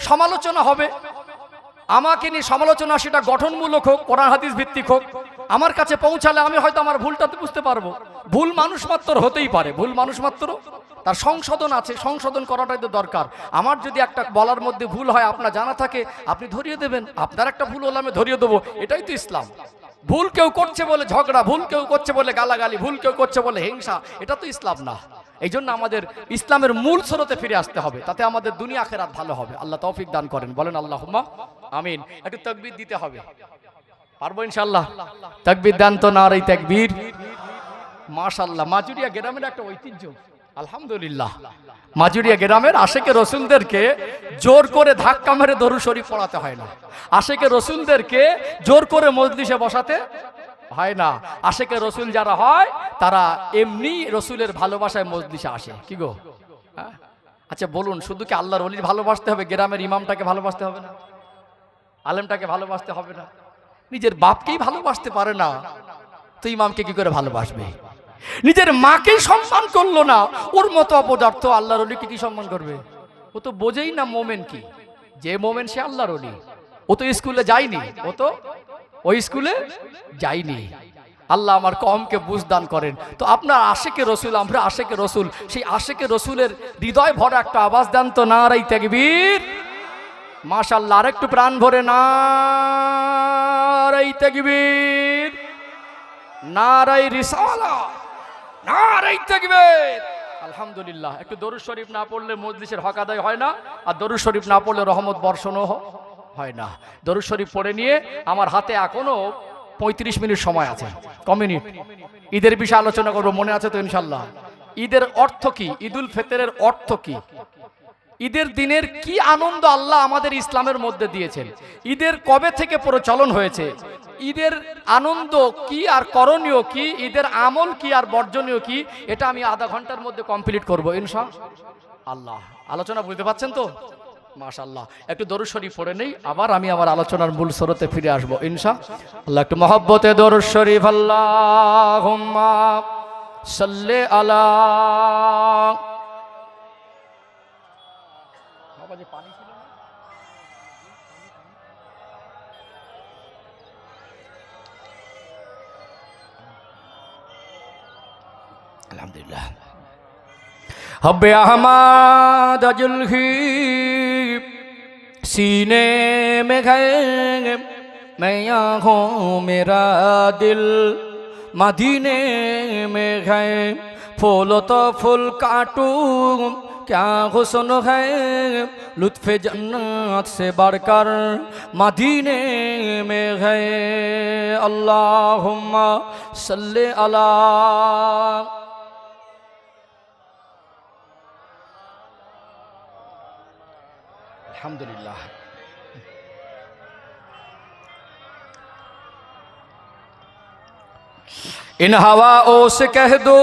সমালোচনা হবে, আমাকে নিয়ে সমালোচনা, সেটা গঠনমূলক হোক, কোরআন হাদিস ভিত্তিক হোক, আমার কাছে পৌঁছালে আমি হয়তো আমার ভুলটাতে বুঝতে পারবো। ভুল মানুষ মাত্র হতেই পারে, ভুল মানুষ মাত্র, তার সংশোধন আছে, সংশোধন করাটাই তো দরকার। আমার যদি একটা বলার মধ্যে ভুল হয়, আপনার জানা থাকে, আপনি ধরিয়ে দেবেন। আপনার একটা ভুল হলে আমি ধরিয়ে দেবো, এটাই তো ইসলাম। ভুল কেউ করছে বলে ঝগড়া, ভুল কেউ করছে বলে গালাগালি, ভুল কেউ করছে বলে হিংসা, এটা তো ইসলাম না। এই জন্য আমাদের ইসলামের মূল স্রোতে ফিরে আসতে হবে, তাতে আমাদের দুনিয়া আখিরাত ভালো হবে। আল্লাহ তৌফিক দান করেন। বলেন আল্লাহুম্মা আমিন। একটু তাকবীর দিতে হবে, পারবো ইনশাআল্লাহ? তাকবীর দেন তো, নারে তাকবীর। মাশাআল্লাহ, মাজুরিয়া গ্রামের একটা ঐতিহ্য, আলহামদুলিল্লাহ। মাজুরিয়া গ্রামের আশেকে রসুলদেরকে জোর করে ধাক্কা মেরে দরুদ শরীফ পড়াতে হয় না। আশেকে রসুলদেরকে জোর করে মজলিসে বসাতে হয় না। আশেকে রসুল যারা হয়, তারা এমনি রসুলের ভালোবাসায় মজলিসে আসে। কি গো? আচ্ছা বলুন, শুধু কি আল্লাহর ওলির ভালোবাসতে হবে? গ্রামের ইমামটাকে ভালোবাসতে হবে না? আলেমটাকে ভালোবাসতে হবে না? নিজের বাপকেই ভালোবাসতে পারে না, তো ইমামকে কি করে ভালোবাসবে? নিজের মাকেই সম্মান করলো না, ওর মতো অপদার্থ আল্লাহর ওলিকে কি সম্মান করবে? ও তো বোঝেই না মোমেন কি। যে মোমেন সে আল্লাহর ওলি। ও তো স্কুলে যায়নি, ও তো ওই স্কুলে যায়নি। আল্লাহ আমার কওমকে বুঝদান করেন। তো আপনার আশেকে রসুল, আমরা আশেকে রসুল, সেই আশেকে রসুলের হৃদয় ভরা একটা আওয়াজ দেন তো, নারে তাকবীর। মাশাআল্লাহ, আরেকটু প্রাণ ভরে নারে তাকবীর, নারে রিসালাত, নারে তাকবীর। আলহামদুলিল্লাহ। একটু দরুদ শরীফ না পড়লে মজলিসের হক আদায় হয় না, আর দরুদ শরীফ না পড়লে রহমত বর্ষণও হয় না। দরুদ শরীফ পড়ে নিয়ে আমার হাতে এখনো 35 মিনিট সময় আছে, কমিউনিট। ঈদের বিষয়ে আলোচনা করবো, মনে আছে তো ইনশাল্লাহ? ঈদের অর্থ কি? ঈদুল ফিতরের অর্থ কি? ঈদের দিনের কি আনন্দ আল্লাহ আমাদের ইসলামের মধ্যে দিয়েছেন? ঈদের কবে থেকে প্রচলন হয়েছে? ঈদের আনন্দ কি আর করণীয় কি? ঈদের আমল কি আর বর্জনীয় কি? এটা আমি আধা ঘন্টার মধ্যে কমপ্লিট করবো ইনশাআল্লাহ। আলোচনা বুঝতে পারছেন তো? মাশাআল্লাহ। একটু দরুদ শরীফ পড়ে নেই, আবার আমি আমার আলোচনার মূল স্রোতে ফিরে আসবো ইনশাআল্লাহ। একটু মহব্বতে দরুদ শরীফ। আল্লাহুম্মা সাল্লি আলা। বাবাজি পানি ছিল না? আলহামদুলিল্লাহ। हब्बे अहमद जुल्ही सीने में है, मैं आँखों मेरा दिल मदीने में है, फूलो तो फूल काटूं क्या हुस्न है लुत्फ़े जन्नत से बढ़कर मदीने में है अल्लाहुम्मा सल्ले अला अल्हम्दुलिल्लाह। इन हवाओं से कह दो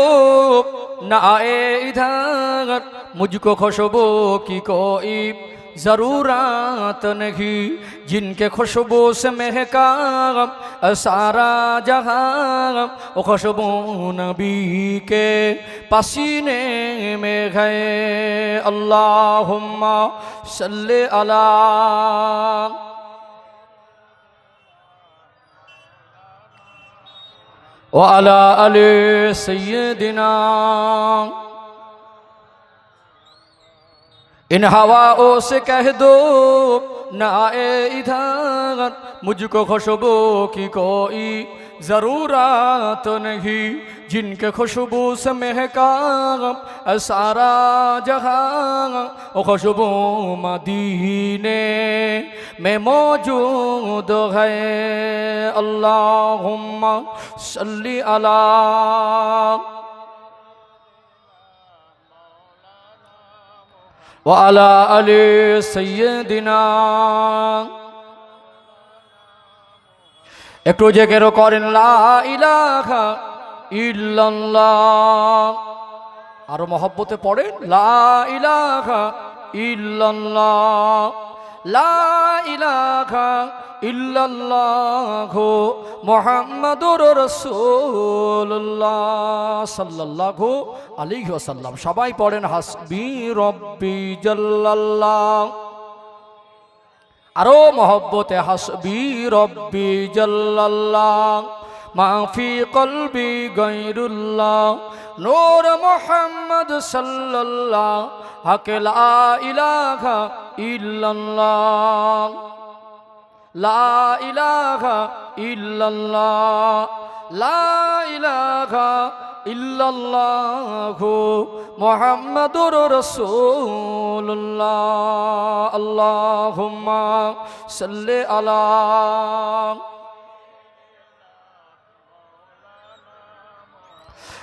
न आए इधर मुझको खुशबू की कोई ज़रूरत नहीं जिनके खुशबू से महका सारा जहां वो खुशबू नबी के पसीने में है अल्लाहुम्मा सल्ले अला व अला अली सय्यदिना। इन हवाओं से कह दो न आए इधर मुझको खुशबू की कोई ज़रूरत नहीं जिनके खुशबू से महका सारा जहां वो खुशबू मदीने में मौजूद है अल्लाहुम्मा सल्ली अला व अला अली सय्यदिना। একটু জেকের করেন লা ইলাহা ইল্লাল্লাহ আরো মহব্বতে পড়েন লা ইলাহা ইল্লাল্লাহ লা ইলাহা ইল্লাল্লাহু মুহাম্মাদুর রাসূলুল্লাহ সাল্লাল্লাহু আলাইহি ওয়াসাল্লাম। সবাই পড়েন হাসবি রব্বি জাল্লাল্লাহ আরো মহব্বতে হাসবি রব্বি জাল্লাল্লাহ মাফি কলবি গায়রুল্লাহ নূর মুহাম্মদ সাল্লাল্লাহ হক লা ইলাহা ইল্লাল্লাহ লা ইলাহা ইল্লাল্লাহ লা ইলাহা ইল্লাল্লাহু মুহাম্মাদুর রাসূলুল্লাহ আল্লাহুম্মা সাল্লি আলা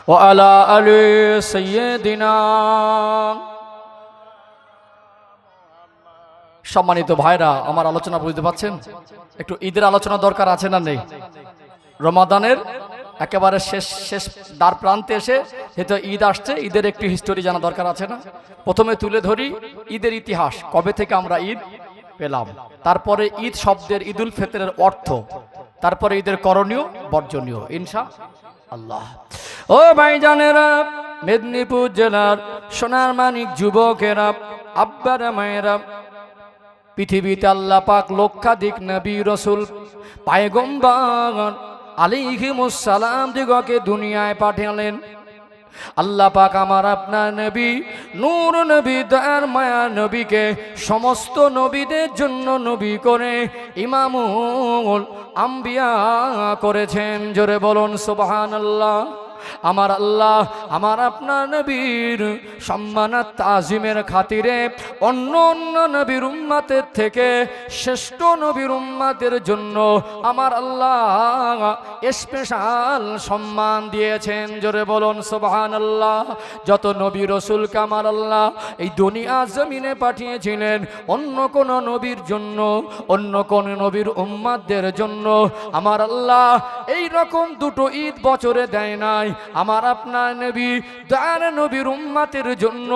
व अला अली सय्यदिना। সম্মানিত ভাইরা আমার আলোচনা বুঝতে পাচ্ছেন একটু ঈদের আলোচনা দরকার আছে না নেই রমাদানের একেবারে শেষ দ্বার প্রান্তে এসে যেহেতু ঈদ আসছে ঈদের একটু হিস্টোরি জানা দরকার আছে না। প্রথমে তুলে ধরি ঈদের ইতিহাস কবে থেকে আমরা ঈদ পেলাম তারপরে ঈদ শব্দের ঈদুল ফিতরের অর্থ তারপরে ঈদের করণীয় বর্জনীয় ইনশাআল্লাহ। ও ভাইজানেরা মেদিনীপুর জেলার সোনার মানিক যুবকেরা আব্বারা মায়েরা পৃথিবীতে আল্লাহ পাক লক্ষাধিক নবী রাসূল পয়গম্বর আলাইহিমুস সালাম দিগকে দুনিয়ায় পাঠালেন। আল্লাহ পাক আমার আপনার নবী নূর নবী দয়ার মায়া নবীকে সমস্ত নবীদের জন্য নবী করে ইমামুল আম্বিয়া করেছেন। জোরে বলুন সুবহানাল্লাহ। আমার আল্লাহ আমার আপনার নবীর সম্মান তাজিমের খাতিরে অন্য অন্য নবীর উম্মতের থেকে শ্রেষ্ঠ নবীর উম্মতের জন্য আমার আল্লাহ স্পেশাল সম্মান দিয়েছেন। জোরে বলুন সুবহানাল্লাহ। যত নবী রাসূলকে আমার আল্লাহ এই দুনিয়া জমিনে পাঠিয়েছিলেন অন্য কোন নবীর জন্য অন্য কোন নবীর উম্মতদের জন্য আমার আল্লাহ এই রকম দুটো ঈদ বছরে দেয় নাই। আমার আপনার নবী দয়ার নবীর উম্মতের জন্য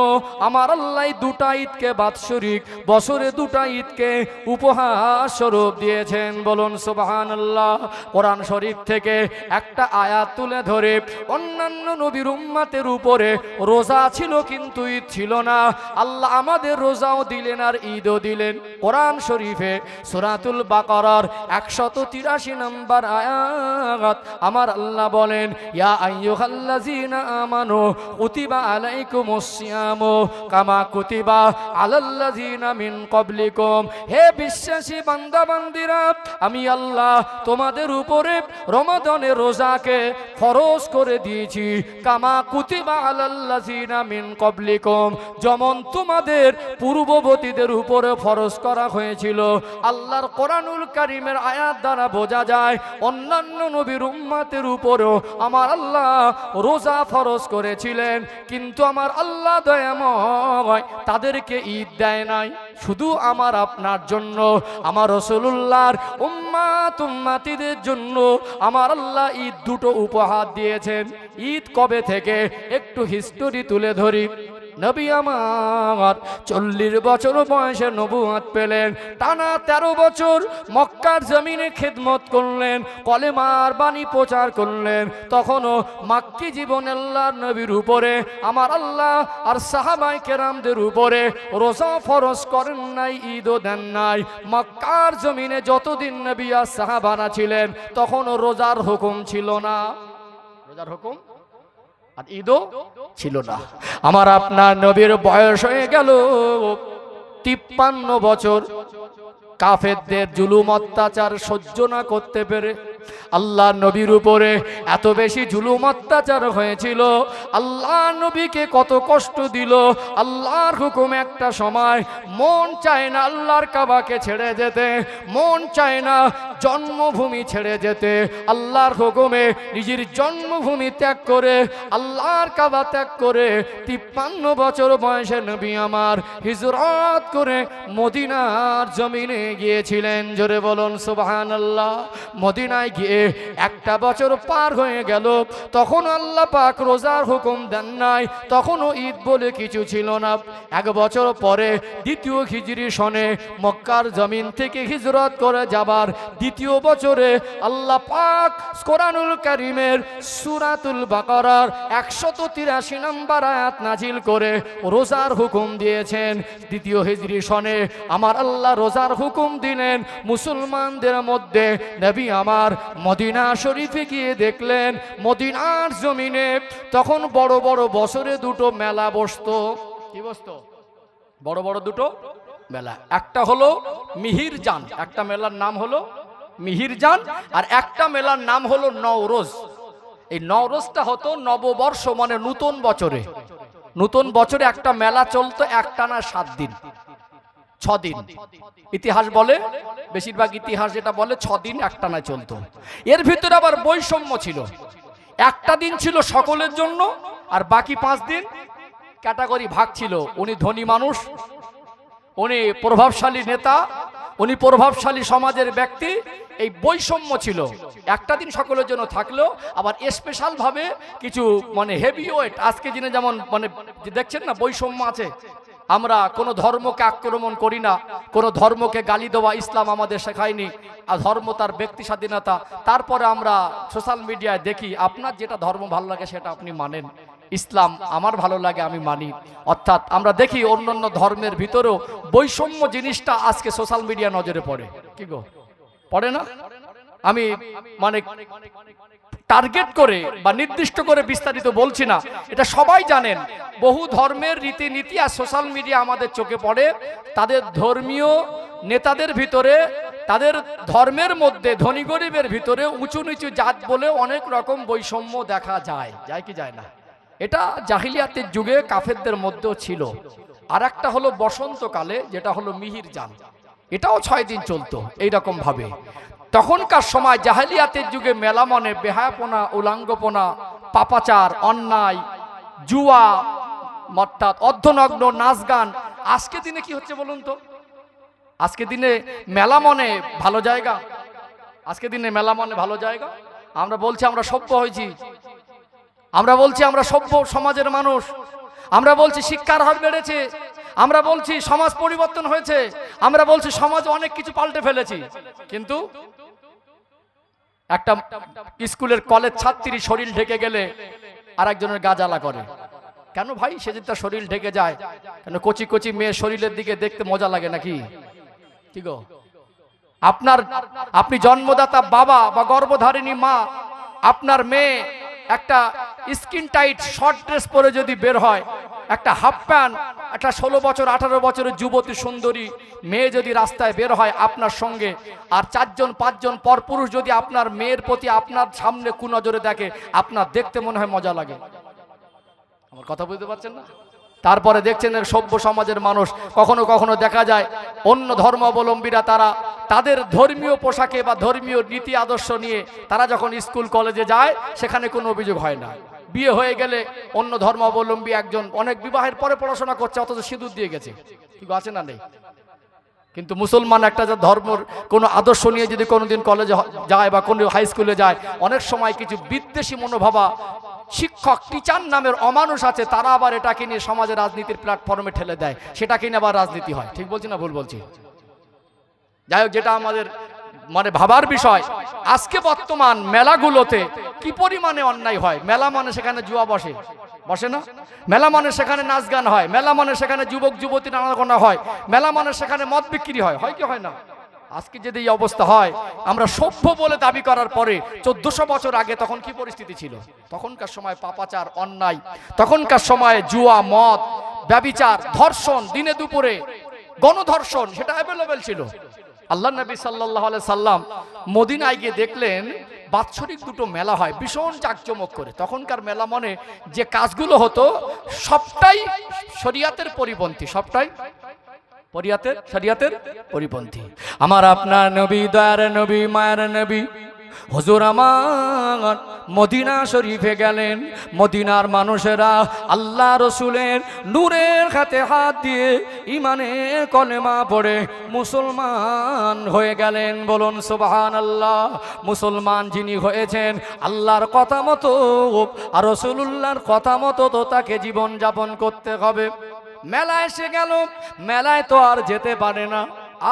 আমার আল্লাহ দুটা ঈদকে বাৎসরিক বছরে দুটা ঈদকে উপহার স্বরূপ দিয়েছেন। বলুন সুবহানাল্লাহ। কোরআন শরীফ থেকে একটা আয়াত তুলে ধরে অন্যান্য নবীর উম্মতের উপরে রোজা ছিল কিন্তু ঈদ ছিল না। আল্লাহ আমাদের রোজাও দিলেন আর ঈদও দিলেন। কোরআন শরীফে সূরাতুল বাকারার 183 নম্বর আয়াত আমার আল্লাহ বলেন ইয়া আইয়ুহাল্লাযীনা আমানু কুতিবা আলাইকুমুস সিয়ামু কামা কুতিবা আলাল্লাযীনা মিন ক্বাবলিকুম। হে বিশ্বাসী বান্দা বান্দীরা, আমি আল্লাহ তোমাদের উপরে রমাদানের রোজাকে ফরজ করে দিয়েছি, কামা কুতিবা আলাল্লাযীনা মিন ক্বাবলিকুম, যেমন তোমাদের পূর্ববর্তীদের উপরে ফরজ করা হয়েছিল। আল্লাহর কোরআনুল কারীমের আয়াত দ্বারা বোঝা যায় অন্যান্য নবীর উম্মতের উপরেও আমার আল্লাহ রোজা ফরজ করেছিলেন, কিন্তু আমার আল্লাহ দয়াময় তাদেরকে ঈদ দেয় নাই। শুধু আমার আপনার জন্য, আমার রাসূলুল্লাহর উম্মাতিদের জন্য আমার আল্লাহ ঈদ দুটো উপহার দিয়েছেন। ঈদ কবে থেকে একটু হিস্টোরি তুলে ধরি। নবী আমার 40 বছর বয়সে নবুয়ত পেলেন, টানা 13 বছর মক্কার জমিনে খেদমত করলেন, কলেমার বাণী প্রচার করলেন। তখনও মাক্কি জীবন আল্লাহর নবীর উপরে আমার আল্লাহ আর সাহাবায়ে কেরামদের উপরে রোজা ফরজ করেন নাই, ঈদও দেন নাই। মক্কার জমিনে যতদিন নবী আর সাহাবারা ছিলেন তখনও রোজার হুকুম ছিল না, রোজার হুকুম আর ঈদও ছিল না। আমার আপনার নবীর বয়স হয়ে গেল 53 বছর। কাফেরদের জুলুম অত্যাচার সহ্য না করতে পেরে আল্লাহ নবীর উপরে এত বেশি জুলুম অত্যাচার হয়েছিল, আল্লাহ নবীকে কত কষ্ট দিল। আল্লাহর হুকুম একটা সময় মন চায় না আল্লাহর কাবাকে ছেড়ে যেতে, মন চায় না জন্মভূমি ছেড়ে যেতে। আল্লাহর হুকুমে নিজের জন্মভূমি ত্যাগ করে আল্লাহর কাবা ত্যাগ করে 53 বছর বয়সে নবী আমার হিজরত করে মদিনার জমিনে গিয়েছিলেন। জোরে বলুন সুবহানাল্লাহ। মদিনায় গিয়ে একটা বছর পার হয়ে গেল, তখন আল্লাহ পাক রোজার হুকুম দেন নাই, তখনও ঈদ বলে কিছু ছিল না। 1 বছর পরে দ্বিতীয় হিজরি সনে মক্কার জমিন থেকে হিজরত করে যাবার দ্বিতীয় বছরে আল্লাহ পাক কোরআনুল কারীমের সূরাতুল বাকারার 183 নম্বর আয়াত নাজিল করে রোজার হুকুম দিয়েছেন। দ্বিতীয় হিজরি সনে আমার আল্লাহ রোজার হুকুম দিলেন মুসলমানদের মধ্যে। নবী আমার মদিনা শরীফে গিয়ে দেখলেন মদিনার জমিনে তখন বড় বড় বছরে দুটো মেলা বসতো। কি বসতো? বড় বড় দুটো মেলা। একটা হলো মিহিরজান, একটা মেলার নাম হলো মিহিরজান, আর একটা মেলার নাম হলো নওরোজ। এই নওরোজটা হতো নববর্ষ, মানে নতুন বছরে। নতুন বছরে একটা মেলা চলতো একটানা 7 দিন 6 দিন। ইতিহাস বলে, বেশিরভাগ ইতিহাস যেটা বলে 6 দিন একটানা চলতো। এর ভিতরে আবার বৈষম্য ছিল। একটা দিন ছিল সকলের জন্য আর বাকি 5 দিন ক্যাটাগরি ভাগ ছিল। উনি ধনী মানুষ, উনি প্রভাবশালী নেতা, উনি প্রভাবশালী সমাজের ব্যক্তি, এই বৈষম্য ছিল। একটা দিন সকলের জন্য থাকলেও আবার স্পেশাল ভাবে কিছু মানে হেভি ওয়েট, আজকে দিনে যেমন মানে দেখছেন না বৈষম্য আছে। আমরা কোনো ধর্মকে আক্রমণ করি না, কোনো ধর্মকে গালি দেওয়া ইসলাম আমাদের শেখায়নি। আর ধর্ম তার ব্যক্তি স্বাধীনতা। তারপরে আমরা সোশ্যাল মিডিয়ায় দেখি আপনার যেটা ধর্ম ভালো লাগে সেটা আপনি মানেন, ইসলাম আমার ভালো লাগে আমি মানি। অর্থাৎ আমরা দেখি অন্যান্য ধর্মের ভিতরেও বৈষম্য জিনিসটা আজকে সোশ্যাল মিডিয়া নজরে পড়ে। কি গো, পড়ে না? আমি মানে টার্গেট করে বা নির্দিষ্ট করে বিস্তারিত বলছি না, এটা সবাই জানেন। বহু ধর্মের রীতিনীতি আর সোশ্যাল মিডিয়া আমাদের চোখে পড়ে। তাদের ধর্মীয় নেতাদের ভিতরে, তাদের ধর্মের মধ্যে ধনী গরিবের ভিতরে উঁচু নিচু জাত বলে অনেক রকম বৈষম্য দেখা যায়। যায় কি যায় না? এটা জাহিলিয়াতের যুগে কাফেরদের মধ্যেও ছিল। আর একটা হলো বসন্তকালে, যেটা হলো মিহিরজান, এটাও 6 দিন চলতো এইরকম ভাবে। তখনকার সময় জাহিলিয়াতের যুগে মেলা মানে বেহায়াপনা, উলাঙ্গপনা, পাপাচার, অন্যায়, জুয়া, অর্থাৎ অর্ধনগ্ন নাচ গান। আজকে দিনে কি হচ্ছে বলুন তো? আজকে দিনে মেলা মনে ভালো জায়গা, আজকে দিনে মেলা মনে ভালো জায়গা। আমরা বলছি আমরা সভ্য হয়েছি, আমরা বলছি আমরা সভ্য সমাজের মানুষ, আমরা বলছি শিক্ষার হার বেড়েছে, আমরা বলছি সমাজ পরিবর্তন হয়েছে, আমরা বলছি সমাজ অনেক কিছু পাল্টে ফেলেছি। কিন্তু একটা স্কুলের কলেজ ছাত্রী শরীর ঢেকে গেলে আর একজনের গা জ্বালা করে। কেন ভাই? সে যদি তার শরীর ঢেকে যায় কেন? কচি কচি মেয়ে শরীরের দিকে দেখতে মজা লাগে নাকি? কি গো, আপনি জন্মদাতা বাবা বা গর্ভধারিণী মা আপনার মেয়ে একটা স্কিন টাইট শর্ট ড্রেস পরে যদি বের হয়, একটা হাফ প্যান্ট, একটা 16 বছর 18 বছরের যুবতী সুন্দরী মেয়ে যদি রাস্তায় বের হয় আপনার সঙ্গে, আর 4জন 5জন পরপুরুষ যদি আপনার মেয়ের প্রতি আপনার সামনে কুনজরে দেখে, আপনার দেখতে মনে হয় মজা লাগে। আমার কথা বুঝতে পারছেন না? তারপরে দেখছেন সভ্য সমাজের মানুষ কখনো কখনো দেখা যায় অন্য ধর্মাবলম্বীরা তারা তাদের ধর্মীয় পোশাকে বা ধর্মীয় নীতি আদর্শ নিয়ে তারা যখন স্কুল কলেজে যায় সেখানে কোনো অভিযোগ হয় না। বিয়ে হয়ে গেলে অন্য ধর্মাবলম্বী একজন অনেক বিবাহের পরে পড়াশোনা করছে, অথচ সিঁদুর দিয়ে গেছে, ঠিক আছে না? নেই। কিন্তু মুসলমান একটা যে ধর্মের কোনো আদর্শ নিয়ে যদি কোনোদিন কলেজে যায় বা কোনো হাই স্কুলে যায়, অনেক সময় কিছু বিদ্বেষী মনোভাবা শিক্ষক টিচার নামের অমানুষ আছে, তারা আবার এটাকে নিয়ে সমাজে রাজনীতির প্ল্যাটফর্মে ঠেলে দেয়, সেটাকে নিয়ে আবার রাজনীতি হয়। ঠিক বলছি না ভুল বলছি? যাই হোক, যেটা আমাদের মানে ভাবার বিষয়, আজকে বর্তমান মেলাগুলোতে কি পরিমাণে অন্যায় হয়। মেলা মানে সেখানে জুয়া বসে, বসে না? মেলা মানে সেখানে নাচ গান হয়, মেলা মানে সেখানে যুবক যুবতী নানা হয়, মেলা মানে সেখানে মদ বিক্রি হয়, হয় কি হয় না? আজকে যদি এই অবস্থা হয়, আমরা সভ্য বলে দাবি করার পরে 1400 বছর আগে তখন কি পরিস্থিতি ছিল? তখনকার সময় পাপাচার, অন্যায়, তখনকার সময় জুয়া, মদ, ব্যভিচার, ধর্ষণ, দিনে দুপুরে গণধর্ষণ, সেটা অ্যাভেলেবেল ছিল। আল্লাহ নবী সাল্লাল্লাহু আলাইহি সাল্লাম মদিনায় গিয়ে দেখলেন বাৎসরিক দুটো মেলা হয় ভীষণ জাঁকজমক করে। তখনকার মেলা মানে যে কাজগুলো হতো সবটাই শরিয়াতের পরিপন্থী, সবটাই শরিয়াতের পরিপন্থী। আমার আপনার নবী, দয়ার নবী, মায়ের নবী হুজুর আমার মদিনা শরীফে গেলেন। মদিনার মানুষেরা আল্লাহ রসুলের নূরের হাতে হাত দিয়ে ইমানের কলেমা পড়ে মুসলমান হয়ে গেলেন। বলুন সুবহানাল্লাহ। মুসলমান যিনি হয়েছেন আল্লাহর কথা মতো আর রাসূলুল্লাহর কথা মতো তো তাকে জীবন যাপন করতে হবে। মেলায় এসে গেল, মেলায় তো আর যেতে পারে না,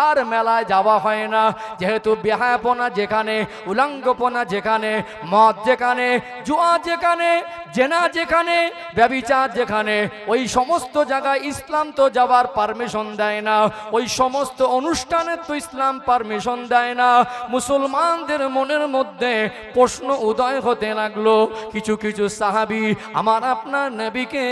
আর মেলায় যাওয়া হয় না, যেহেতু বেহায়াপনা যেখানে, উলঙ্গপনা যেখানে, মদ যেখানে, জুয়া যেখানে, জেনা যেখানে, ব্যভিচার যেখানে, ওই সমস্ত জায়গায় ইসলাম তো যাওয়ার পারমিশন দেয় না, ওই সমস্ত অনুষ্ঠানে তো ইসলাম পারমিশন দেয় না। মুসলমানদের মনের মধ্যে প্রশ্ন উদয় হতে লাগলো। কিছু কিছু সাহাবী আমার আপনার নবীকে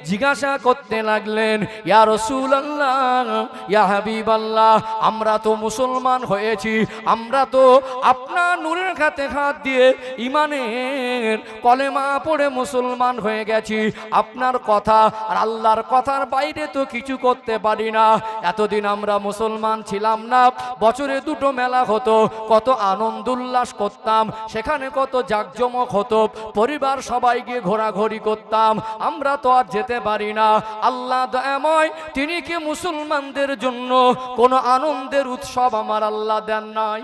জিজ্ঞাসা করতে লাগলেন, ইয়া রাসূলুল্লাহ, ইয়া হাবিবাল্লাহ, আমরা তো মুসলমান হয়েছি, আমরা তো আপনার নূরের হাতে হাত দিয়ে ইমানের কলেমা পড়ে মুসলমান হয়ে গেছি, আপনার কথা আর আল্লাহর কথার বাইরে তো কিছু করতে পারি না। এতদিন আমরা মুসলমান ছিলাম না, বছরে দুটো মেলা হতো, কত আনন্দ উল্লাস করতাম, সেখানে কত জাঁকজমক হতো, পরিবার সবাই গিয়ে ঘোরাঘুরি করতাম, আমরা তো আর যেতে পারি না। আল্লাহ দয়াময়, তিনি কি মুসলমানদের জন্য কোনো আনন্দের উৎসব আমার আল্লাহ দেন নাই?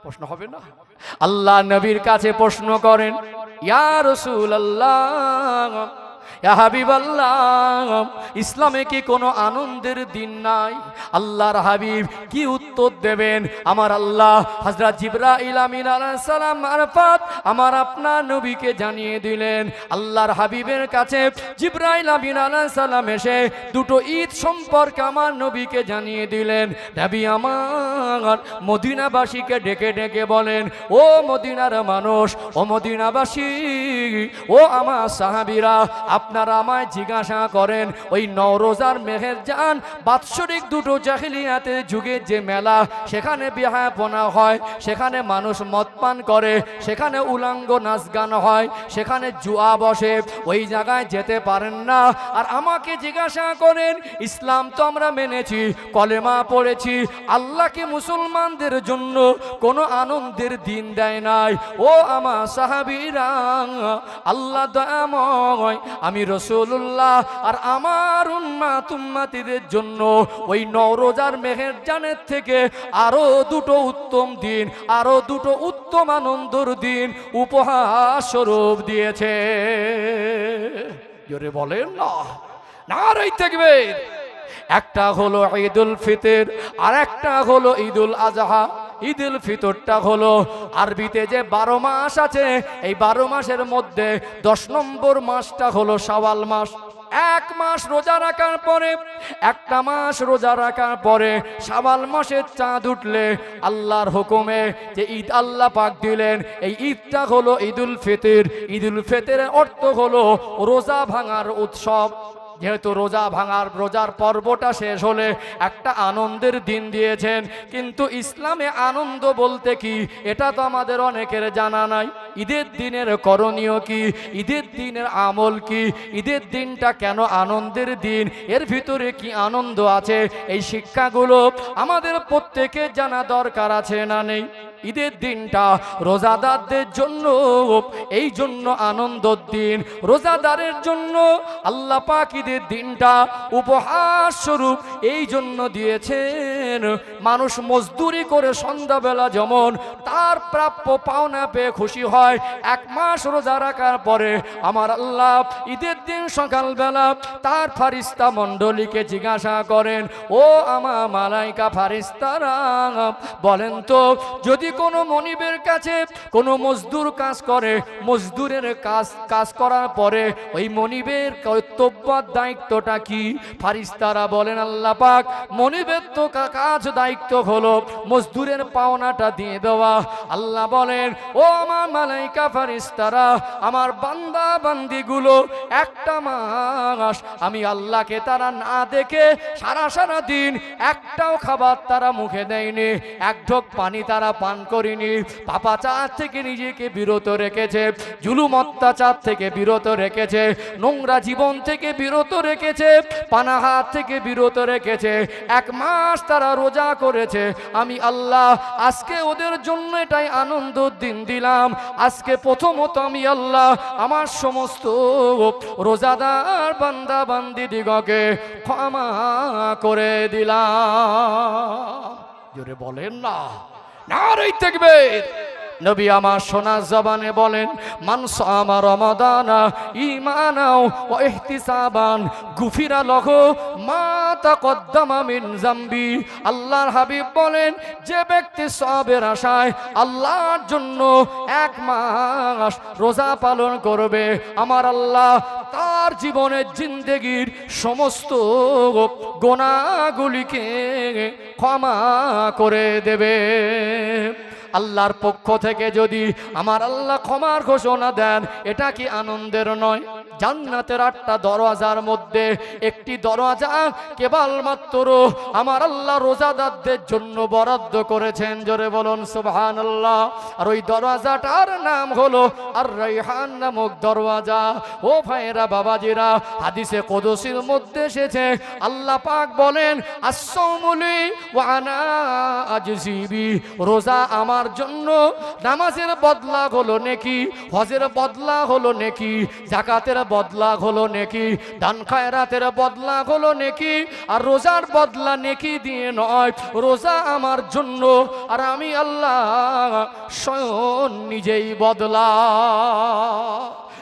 প্রশ্ন হবে না? আল্লাহ নবীর কাছে প্রশ্ন করেন, ইয়া রাসূলুল্লাহ, ইয়া হাবিবাল্লাহ, ইসলামে কি কোনো আনন্দের দিন নাই? আল্লাহর হাবিব কি উত্তর দেবেন? আমার আল্লাহ হযরত জিবরাইল আমিন আলাইহিস সালাম মারফত আমার আপনার নবীকে জানিয়ে দিলেন। আল্লাহর হাবিবের কাছে জিবরাইল আমিন আলাইহিস সালাম এসে দুটো ঈদ সম্পর্কে আমার নবীকে জানিয়ে দিলেন। নবী আমার মদিনাবাসীকে ডেকে ডেকে বলেন, ও মদিনার মানুষ, ও মদিনাবাসী, ও আমার সাহাবীরা, আপনারা আমায় জিজ্ঞাসা করেন, ওই নওরোজার মেহেরজান বাৎসরিক দুটো জাহিলিয়াতের যুগে যে মেলা, সেখানে বিহায়াপনা হয়, সেখানে মানুষ মদ পান করে, সেখানে উলঙ্গ নাচ গান হয়, সেখানে জুয়া বসে, ওই জায়গায় যেতে পারেন না। আর আমাকে জিজ্ঞাসা করেন, ইসলাম তো আমরা মেনেছি, কলেমা পড়েছি, আল্লাহকে মুসলমানদের জন্য কোনো আনন্দের দিন দেয় নাই। ও আমার সাহাবীরা, আল্লাহ দয়াময়, আমি রাসূলুল্লাহ আর আমার উম্মাত উম্মাতীদের জন্য ওই নওরোজার মেহেরজানের থেকে আরো দুটো উত্তম দিন, আরো দুটো উত্তম আনন্দের দিন উপহার স্বরূপ দিয়েছে। জোরে বলেন না, নারে তাকবীর। একটা হলো ঈদুল ফিতর আর একটা হলো ঈদুল আজহা। ঈদুল ফিতরটা হলো আরবিতে যে 12 মাস আছে, এই 12 মাসের মধ্যে 10 নম্বর মাসটা হলো শাওয়াল মাস। এক মাস রোজা রাখার পরে, একটা মাস রোজা রাখার পরে শাওয়াল মাসের চাঁদ উঠলে আল্লাহর হুকুমে যে ঈদ আল্লাহ পাক দিলেন, এই ঈদটা হলো ঈদুল ফিতর। ঈদুল ফিতরের অর্থ হলো রোজা ভাঙার উৎসব। যেহেতু রোজার পর্বটা শেষ হলে একটা আনন্দের দিন দিয়েছেন, কিন্তু ইসলামে আনন্দ বলতে কি এটা তো আমাদের অনেকের জানা নাই। ঈদের দিনের করণীয় কি, ঈদের দিনের আমল কি, ঈদের দিনটা কেন আনন্দের দিন, এর ভিতরে কি আনন্দ আছে, এই শিক্ষাগুলো আমাদের প্রত্যেকের জানা দরকার আছে না নেই? ঈদের দিনটা রোজাদারদের জন্য এই জন্য আনন্দের দিন। রোজাদারের জন্য আল্লাহ পাক ঈদের দিনটা উপহার স্বরূপ এই জন্য দিয়েছেন, মানুষ মজদুরি করে সন্ধ্যাবেলা যেমন তার প্রাপ্য পাওনা পেয়ে খুশি হয়, এক মাস রোজা রাখার পরে আমার আল্লাহ ঈদের দিন সকালবেলা তার ফারিস্তা মণ্ডলীকে জিজ্ঞাসা করেন, ও আমার মালাইকা ফারিস্তারা বলেন তো, যদি কোনো মনিবের কাছে কোনো মজদুর কাজ করে, মজদুরের কাজ করার পরে ওই মনিবের কর্তব্য দায়িত্বটা কি? ফারিস্তারা বলেন, আল্লাহ পাক মনিবের তো কাজ দায়িত্ব হলো মজদুরের পাওনাটা দিয়ে দেওয়া। আল্লাহ বলেন, ও আমার মালাইকা ফারিস্তারা, আমার বান্দা বান্দিগুলো একটা মাস আমি আল্লাহকে তারা না দেখে সারা দিন একটাও খাবার তারা মুখে দেয়নি, এক ঢোক পানি তারা পান করিনি, পাপাচার থেকে নিজেকে বিরত রেখেছে, জুলুম অত্যাচার থেকে বিরত রেখেছে, নোংরা জীবন থেকে বিরত রেখেছে, পানাহার থেকে বিরত রেখেছে, এক মাস তারা রোজা করেছে। আমি আল্লাহ আজকে ওদের জন্য এটাই আনন্দ দিন দিলাম। আজকে প্রথমত আমি আল্লাহ আমার সমস্ত রোজাদার বান্দা বান্দি দিগকে ক্ষমা করে দিলাম। জোরে বলেন না, নারে তাকবীর। নবী আমার সোনা জবানে বলেন, মান সামা রমাদানা ঈমানাও ওয়া ইহতিসাবান গুফিরা লাহু মা তাকদ্দামা মিন যামবি। আল্লাহর হাবিব বলেন, যে ব্যক্তি সওয়াবের আশায় আল্লাহর জন্য এক মাস রোজা পালন করবে, আমার আল্লাহ তার জীবনের জিন্দেগির সমস্ত গুনাহগুলিকে ক্ষমা করে দেবে। আল্লাহর পক্ষ থেকে যদি আমার আল্লাহ ক্ষমার ঘোষণা দেন, এটা কি আনন্দের নয়? জান্নাতের 8টা দরওয়াজার মধ্যে একটি দরওয়াজা কেবলমাত্র আমার আল্লাহ রোজাদারদের জন্য বরাদ্দ করেছেন। জোরে বলুন সুবহানাল্লাহ। আর ওই দরওয়াজাটার নাম হলো আর রায়হান নামক দরওয়াজা। ও ভাইরা বাবাজিরা, হাদিসে কুদসির মধ্যে এসেছে, আল্লাহ পাক বলেন, as-sawmu li ওয়া আনা আজজি বি। রোজা আমার জন্য, নামাজের বদলা হলো নেকি, হজের বদলা হলো নেকি, যাকাতের বদলা হলো নেকি, দান খায়রাতের বদলা হলো নেকি, আর রোজার বদলা নেকি দিয়ে নয়, রোজা আমার জন্য, আর আমি আল্লাহ স্বয়ং নিজেই বদলা।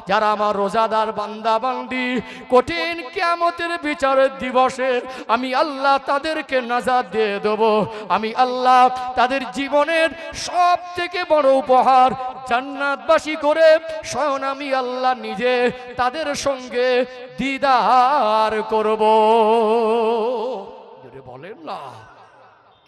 যারা আমার রোজাদার বান্দা বান্দি, কঠিন কিয়ামতের বিচারের দিবসে আমি আল্লাহ তাদেরকে নাজাত দিয়ে দেব। আমি আল্লাহ তাদের জীবনের সব থেকে বড় উপহার জান্নাতবাসী করে স্বয়ং আমি আল্লাহ নিজে তাদের সঙ্গে দিদার করব। যদি বলেন না,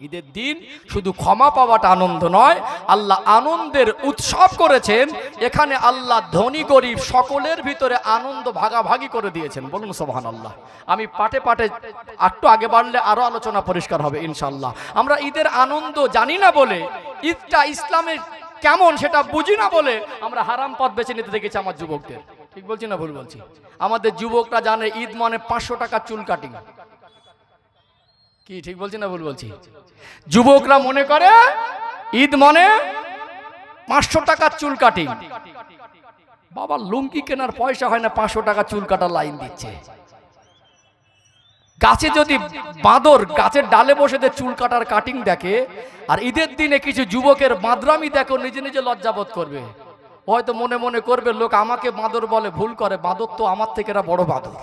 ঈদের দিন শুধু ক্ষমা পাওয়াটা আনন্দ নয়, আল্লাহ আনন্দের উৎসব করেছেন। এখানে আল্লাহ ধনী গরিব সকলের ভিতরে আনন্দ ভাগাভাগি করে দিয়েছেন। বলুন সুবহানাল্লাহ। আমি পাটে একটু আগে বাড়লে আরো আলোচনা পরিষ্কার হবে ইনশাআল্লাহ। আমরা ঈদের আনন্দ জানি না বলে, ঈদটা ইসলামের কেমন সেটা বুঝি না বলে আমরা হারাম পথ বেছে নিতে দেখেছি আমার যুবকদের। ঠিক বলছি না ভুল বলছি? আমাদের যুবকরা জানে ঈদ মানে 500 টাকা চুল কাটিং। কি ঠিক বলছি না ভুল বলছি? যুবকরা মনে করে ঈদ মানে 500 টাকার চুল কাটিং। বাবা, লুঙ্গি কেনার পয়সা হয় না, 500 টাকা চুল কাটার লাইন দিচ্ছে। গাছে যদি বাঁদর গাছের ডালে বসে চুল কাটার কাটিং দেখে, আর ঈদের দিনে কিছু যুবকের মাদরামি দেখো, নিজে নিজে লজ্জাবোধ করবে। হয়তো মনে মনে করবে, লোক আমাকে বাঁদর বলে, ভুল করে, বাঁদর তো আমার থেকে এরা বড় বাঁদর।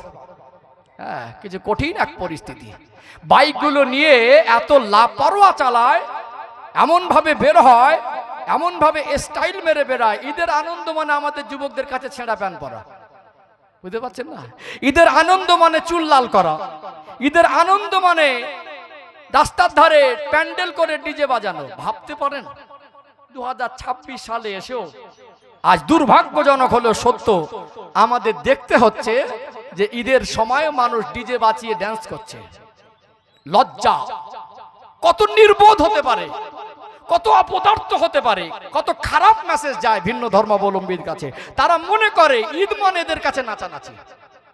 হ্যাঁ, কিছু কঠিন এক পরিস্থিতি। বাইকগুলো নিয়ে এত লাপরোয়া চালায়, এমন ভাবে বের হয়, এমন ভাবে স্টাইল মেরে বেড়ায়। ঈদের আনন্দ মানে আমাদের যুবকদের কাছে ছেঁড়া প্যান্ট পরা। বুঝতে পারছেন না? ঈদের আনন্দ মানে চুল লাল করা, ঈদের আনন্দ মানে রাস্তার ধারে প্যান্ডেল করে ডিজে বাজানো। ভাবতে পারেন 2026 সালে এসেও আজ দুর্ভাগ্যজনক হলেও সত্য আমাদের দেখতে হচ্ছে যে ঈদের সময় মানুষ ডিজে বাজিয়ে ড্যান্স করছে। লজ্জা! কত নির্বোধ হতে পারে, কত অপদার্থ হতে পারে, কত খারাপ মেসেজ যায় ভিন্ন ধর্মাবলম্বীর কাছে। তারা মনে করে ঈদ মানে এদের কাছে নাচানাচি,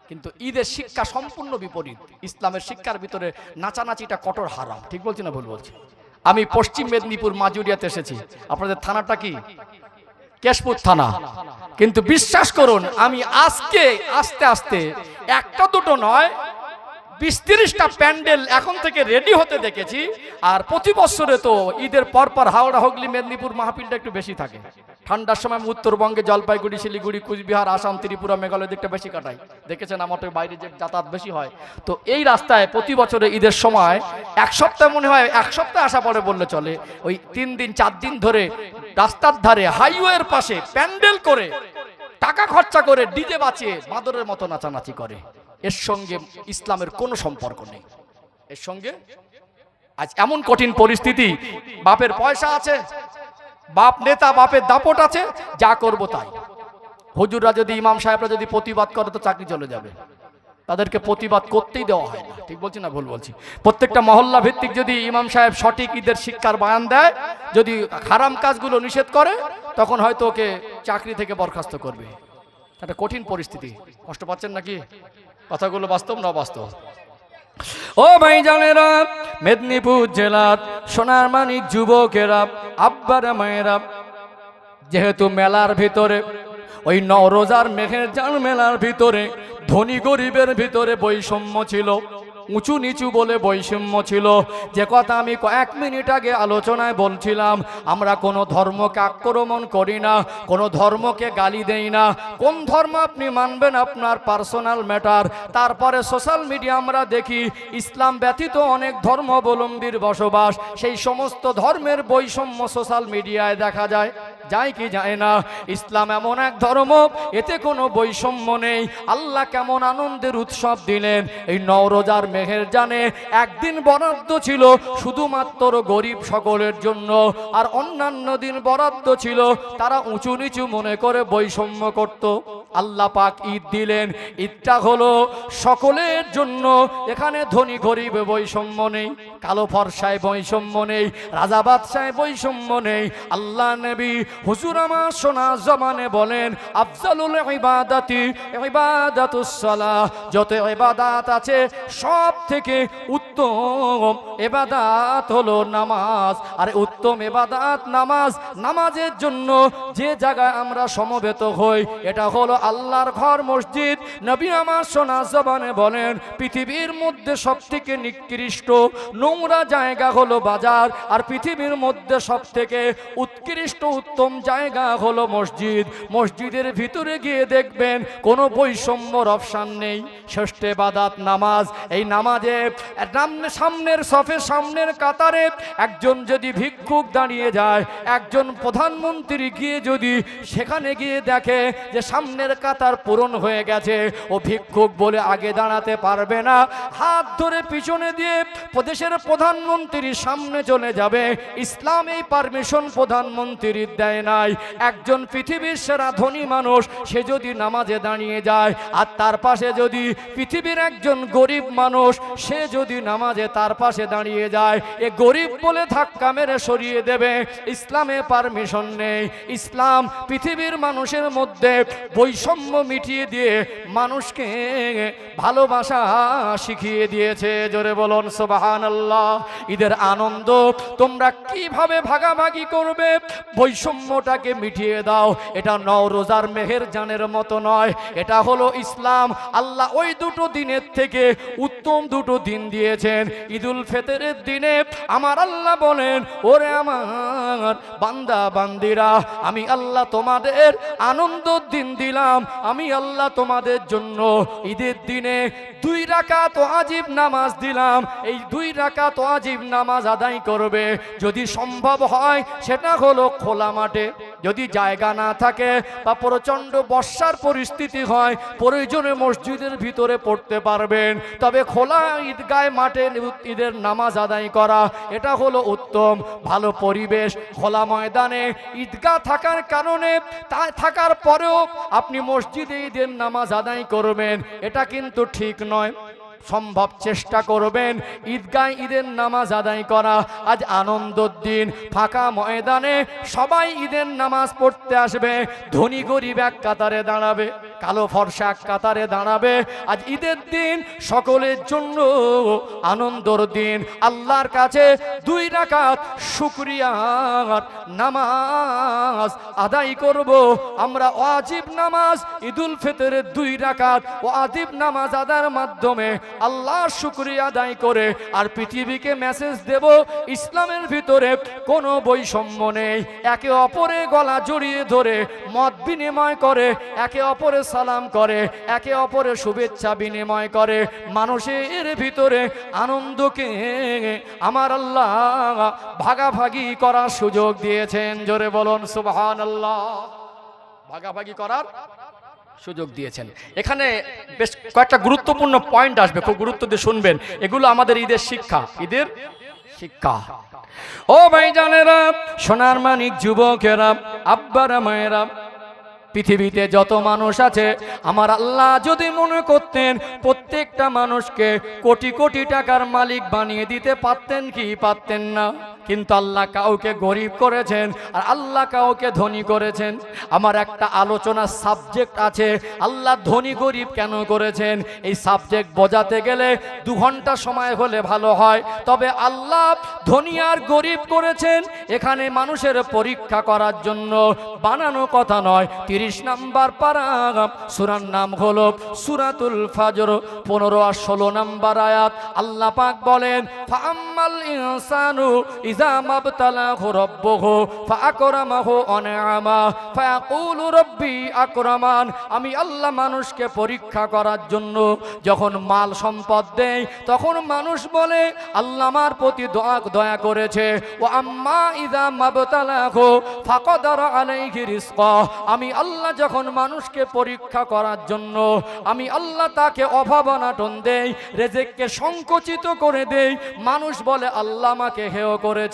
কিন্তু ঈদের শিক্ষা সম্পূর্ণ বিপরীত। ইসলামের শিক্ষার ভিতরে নাচানাচিটা কঠোর হারাম। ঠিক বলছি না ভুল বলছি? আমি পশ্চিম মেদিনীপুর মাজুরিয়াতে এসেছি। আপনাদের থানাটা কি? কেশপুর থানা। কিন্তু বিশ্বাস করুন, আমি আজকে আস্তে আস্তে একটা দুটো নয় 20-30টা প্যান্ডেল এখন থেকে রেডি হতে দেখেছি। আর প্রতি বছরে তো ঈদের পরপর হাওড়া, হুগলি, মেদিনীপুর মাহফিলটা একটু বেশি থাকে। ঠান্ডার সময় উত্তরবঙ্গে জলপাইগুড়ি, শিলিগুড়ি, কুচবিহার, আসাম, ত্রিপুরা, মেঘালয় দিকটা বেশি কাটাই। দেখেছেন, আমার তো বাইরে যে যাতায়াত বেশি হয়। তো এই রাস্তায় প্রতি বছরে ঈদের সময় এক সপ্তাহ, মনে হয় এক সপ্তাহ আসা পরে বললে চলে, ওই 3 দিন 4 দিন ধরে রাস্তার ধারে হাইওয়ের পাশে প্যান্ডেল করে টাকা খরচা করে ডিজে বাজিয়ে বাদরের মতো নাচানাচি করে। এর সঙ্গে ইসলামের কোনো সম্পর্ক নেই। এর সঙ্গে আজ এমন কঠিন পরিস্থিতি, বাপের পয়সা আছে, বাপ নেতা, বাপের দাপট আছে, যা করব তাই। হুজুররা যদি, ইমাম সাহেবরা যদি প্রতিবাদ করে তো চাকরি চলে যাবে। তাদেরকে প্রতিবাদ করতেই দেওয়া হয় না। ঠিক বলছি না ভুল বলছি? প্রত্যেকটা মহল্লা ভিত্তিক যদি ইমাম সাহেব সঠিক ঈদের শিক্ষার বয়ান দেয়, যদি হারাম কাজগুলো নিষেধ করে, তখন হয়তো ওকে চাকরি থেকে বরখাস্ত করবে। একটা কঠিন পরিস্থিতি। কষ্ট পাচ্ছেন নাকি? কথাগুলো বাস্তব না বাস্তব? ও ভাইজানেরা, মেদিনীপুর জেলার সোনার মানিক যুবকেরা, আব্বারা, মায়েরা, যেহেতু মেলার ভিতরে ওই নওরোজার মেঘের জান মেলার ভিতরে ধনী গরিবের ভিতরে বৈষম্য ছিল, উঁচু নিচু বলে বৈষম্য ছিল। যে কথা আমি 1 মিনিট আগে আলোচনায় বলছিলাম, আমরা কোনো ধর্মকে আক্রমণ করি না, কোনো ধর্মকে গালি দেই না। কোন ধর্ম আপনি মানবেন আপনার পার্সোনাল ম্যাটার। তারপরে সোশ্যাল মিডিয়া আমরা দেখি ইসলাম ব্যতীত অনেক ধর্মাবলম্বীর বসবাস। সেই সমস্ত ধর্মের বৈষম্য সোশ্যাল মিডিয়ায় দেখা যায়, যায় কি যায় না? ইসলাম এমন এক ধর্ম, এতে কোনো বৈষম্য নেই। আল্লাহ কেমন আনন্দের উৎসব দিলেন। এই নওরোজার মেঘের জানে একদিন বরাদ্দ ছিল শুধুমাত্র গরিব সকলের জন্য, আর অন্যান্য দিন বরাদ্দ ছিল তারা উঁচু নিচু মনে করে বৈষম্য করত। আল্লাহ পাক ঈদ দিলেন, ঈদটা হলো সকলের জন্য। এখানে ধনী গরিব বৈষম্য নেই, কালো ফর্সায় বৈষম্য নেই, রাজা বাদশায় বৈষম্য নেই। আল্লাহ নবী হুজুর আমার সোনা জমানে বলেন, আফজালুল ইবাদাতি ইবাদাতুস সালাহ। যত ইবাদত আছে সব থেকে উত্তম ইবাদত হলো নামাজ। আর উত্তম ইবাদত নামাজ। নামাজের জন্য যে জায়গায় আমরা সমবেত হই, এটা হলো আল্লাহর ঘর, মসজিদ। নবী আমার সোনা জবানে বলেন, পৃথিবীর মধ্যে সব থেকে নিকৃষ্ট নোংরা জায়গা হলো বাজার, আর পৃথিবীর মধ্যে সব থেকে উৎকৃষ্ট উত্তম জায়গা হলো মসজিদ। মসজিদের ভিতরে গিয়ে দেখবেন কোনো বৈষম্যর অপশান নেই। ষষ্ঠ ইবাদত নামাজ। এই নামাজে সামনের সফে, সামনের কাতারে একজন যদি ভিক্ষুক দাঁড়িয়ে যায়, একজন প্রধানমন্ত্রী গিয়ে যদি সেখানে গিয়ে দেখে যে সামনের কাতার পূরণ হয়ে গেছে, ও ভিক্ষুক বলে আগে দাঁড়াতে পারবে না, হাত ধরে পিছনে দিয়ে প্রদেশের প্রধানমন্ত্রী সামনে চলে যাবে। ইসলাম এই পারমিশন প্রধানমন্ত্রীর দেয় নাই। একজন পৃথিবীর সেরা ধনী মানুষ সে যদি নামাজে দাঁড়িয়ে যায়, আর তার পাশে যদি পৃথিবীর একজন গরিব মানুষ সে যদি নামাজে তার পাশে দাঁড়িয়ে যায়, এ গরিব বলে ধাক্কা মেরে সরিয়ে দেবে। ইসলামে পারমিশন নেই। ইসলাম পৃথিবীর মানুষের মধ্যে বৈষম্য মিটিয়ে দিয়ে মানুষকে ভালোবাসা শিখিয়ে দিয়েছে। জোরে বলুন সুবহানাল্লাহ। ঈদের আনন্দ তোমরা কিভাবে ভাগাভাগি করবে, বৈষম্যটাকে মিটিয়ে দাও। এটা নওরোজার মেহের জানের মতো নয়, এটা হলো ইসলাম। আল্লাহ ওই দুটো দিনের থেকে উত্তম দুটো দিন দিয়েছেন। ঈদুল ফিতরের দিনে আমার আল্লাহ বলেন, ওরে আমার বান্দা বান্দিরা, আমি আল্লাহ তোমাদের আনন্দ দিন দিলাম। আমি আল্লাহ তোমাদের জন্য ঈদের দিনে 2 রাকাত ওয়াজিব নামাজ দিলাম। এই 2 রাকাত ওয়াজিব নামাজ আদায় করবে, যদি সম্ভব হয় সেটা হলো খোলা মাঠে। ঘটে, যদি জায়গা না থাকে বা প্রচণ্ড বর্ষার পরিস্থিতি হয়, প্রয়োজনে মসজিদের ভিতরে পড়তে পারবেন। তবে খোলা ঈদগাহ মাঠে ঈদের নামাজ আদায় করা এটা হলো উত্তম। ভালো পরিবেশ, খোলা ময়দানে ঈদগাহ থাকার কারণে থাকার পরেও আপনি মসজিদে ঈদের নামাজ আদায় করবেন, এটা কিন্তু ঠিক নয়। সম্ভব চেষ্টা করবেন ঈদগাহ ঈদের নামাজ আদায় করা। আজ আনন্দের দিন, ফাঁকা ময়দানে সবাই ঈদের নামাজ পড়তে আসবে। ধনী গরিব এক কাতারে দাঁড়াবে, কালো ফর্সা এক কাতারে দাঁড়াবে। আজ ঈদের দিন সকলের জন্য আনন্দের দিন। আল্লাহর কাছে 2 রাকাত শুকরিয়ার নামাজ আদায় করব আমরা। ওয়াজিব নামাজ ঈদুল ফিতরের 2 রাকাত ওয়াজিব নামাজ আদায়ের মাধ্যমে আল্লাহর শুকরিয়া আদায় করে আর পৃথিবীকে মেসেজ দেব ইসলামের ভিতরে কোনো বৈষম্য নেই। একে অপরে গলা জড়িয়ে ধরে মত বিনিময় করে, একে অপরে সালাম করে, একে অপরে শুভেচ্ছা বিনিময় করে। মানুষের ভিতরে আনন্দকে আমার আল্লাহ ভাগাভাগি করার সুযোগ দিয়েছেন। জোরে বলুন সুবহানাল্লাহ। ভাগাভাগি করার সুযোগ দিয়েছেন। এখানে বেশ কয়েকটা গুরুত্বপূর্ণ পয়েন্ট আসবে, খুব গুরুত্ব দিয়ে শুনবেন। এগুলো আমাদের ঈদের শিক্ষা, ঈদের শিক্ষা। ও ভাইজানেরা, সোনার মানিক যুবকেরা, আব্বারা মায়েরা, পৃথিবীতে যত মানুষ আছে আমার আল্লাহ যদি মনে করতেন প্রত্যেকটা মানুষকে কোটি কোটি টাকার মালিক বানিয়ে দিতে পারতেন কি পারতেন না? কিন্তু আল্লাহ কাউকে গরিব করেছেন আর আল্লাহ কাউকে ধনী করেছেন। আমার একটা আলোচনার সাবজেক্ট আছে, আল্লাহ ধনী গরিব কেন করেছেন। এই সাবজেক্ট বোঝাতে গেলে 2 ঘন্টা সময় হলে ভালো হয়। তবে আল্লাহ ধনী আর গরিব করেছেন এখানে মানুষের পরীক্ষা করার জন্য, বানানো কথা নয়। 30 নম্বর পারা, সূরার নাম হলো সূরাতুল ফজর, 15 আর 16 নম্বর আয়াত। আল্লাহ পাক বলেন, ফাআম্মাল ইনসানু ইযা মাবতালাহু রাব্বুহু ফাআকরামাহু আনআমা ফায়াকুলু রাব্বি আকরামান। আমি আল্লাহ মানুষকে পরীক্ষা করার জন্য যখন মাল সম্পদ দেই তখন মানুষ বলে আল্লাহ আমার প্রতি দয়া করেছে। ওয়া আম্মা ইযা মাবতালাহু ফাকাদারা আলাইহি রিজকা। আমি আল্লাহ যখন মানুষকে পরীক্ষা করার জন্য আমি আল্লাহ তাকে অভাব অনাটন দেই, রিজিককে সংকুচিত করে দেই, মানুষ বলে আল্লাহ আমাকে হেয় করেছে।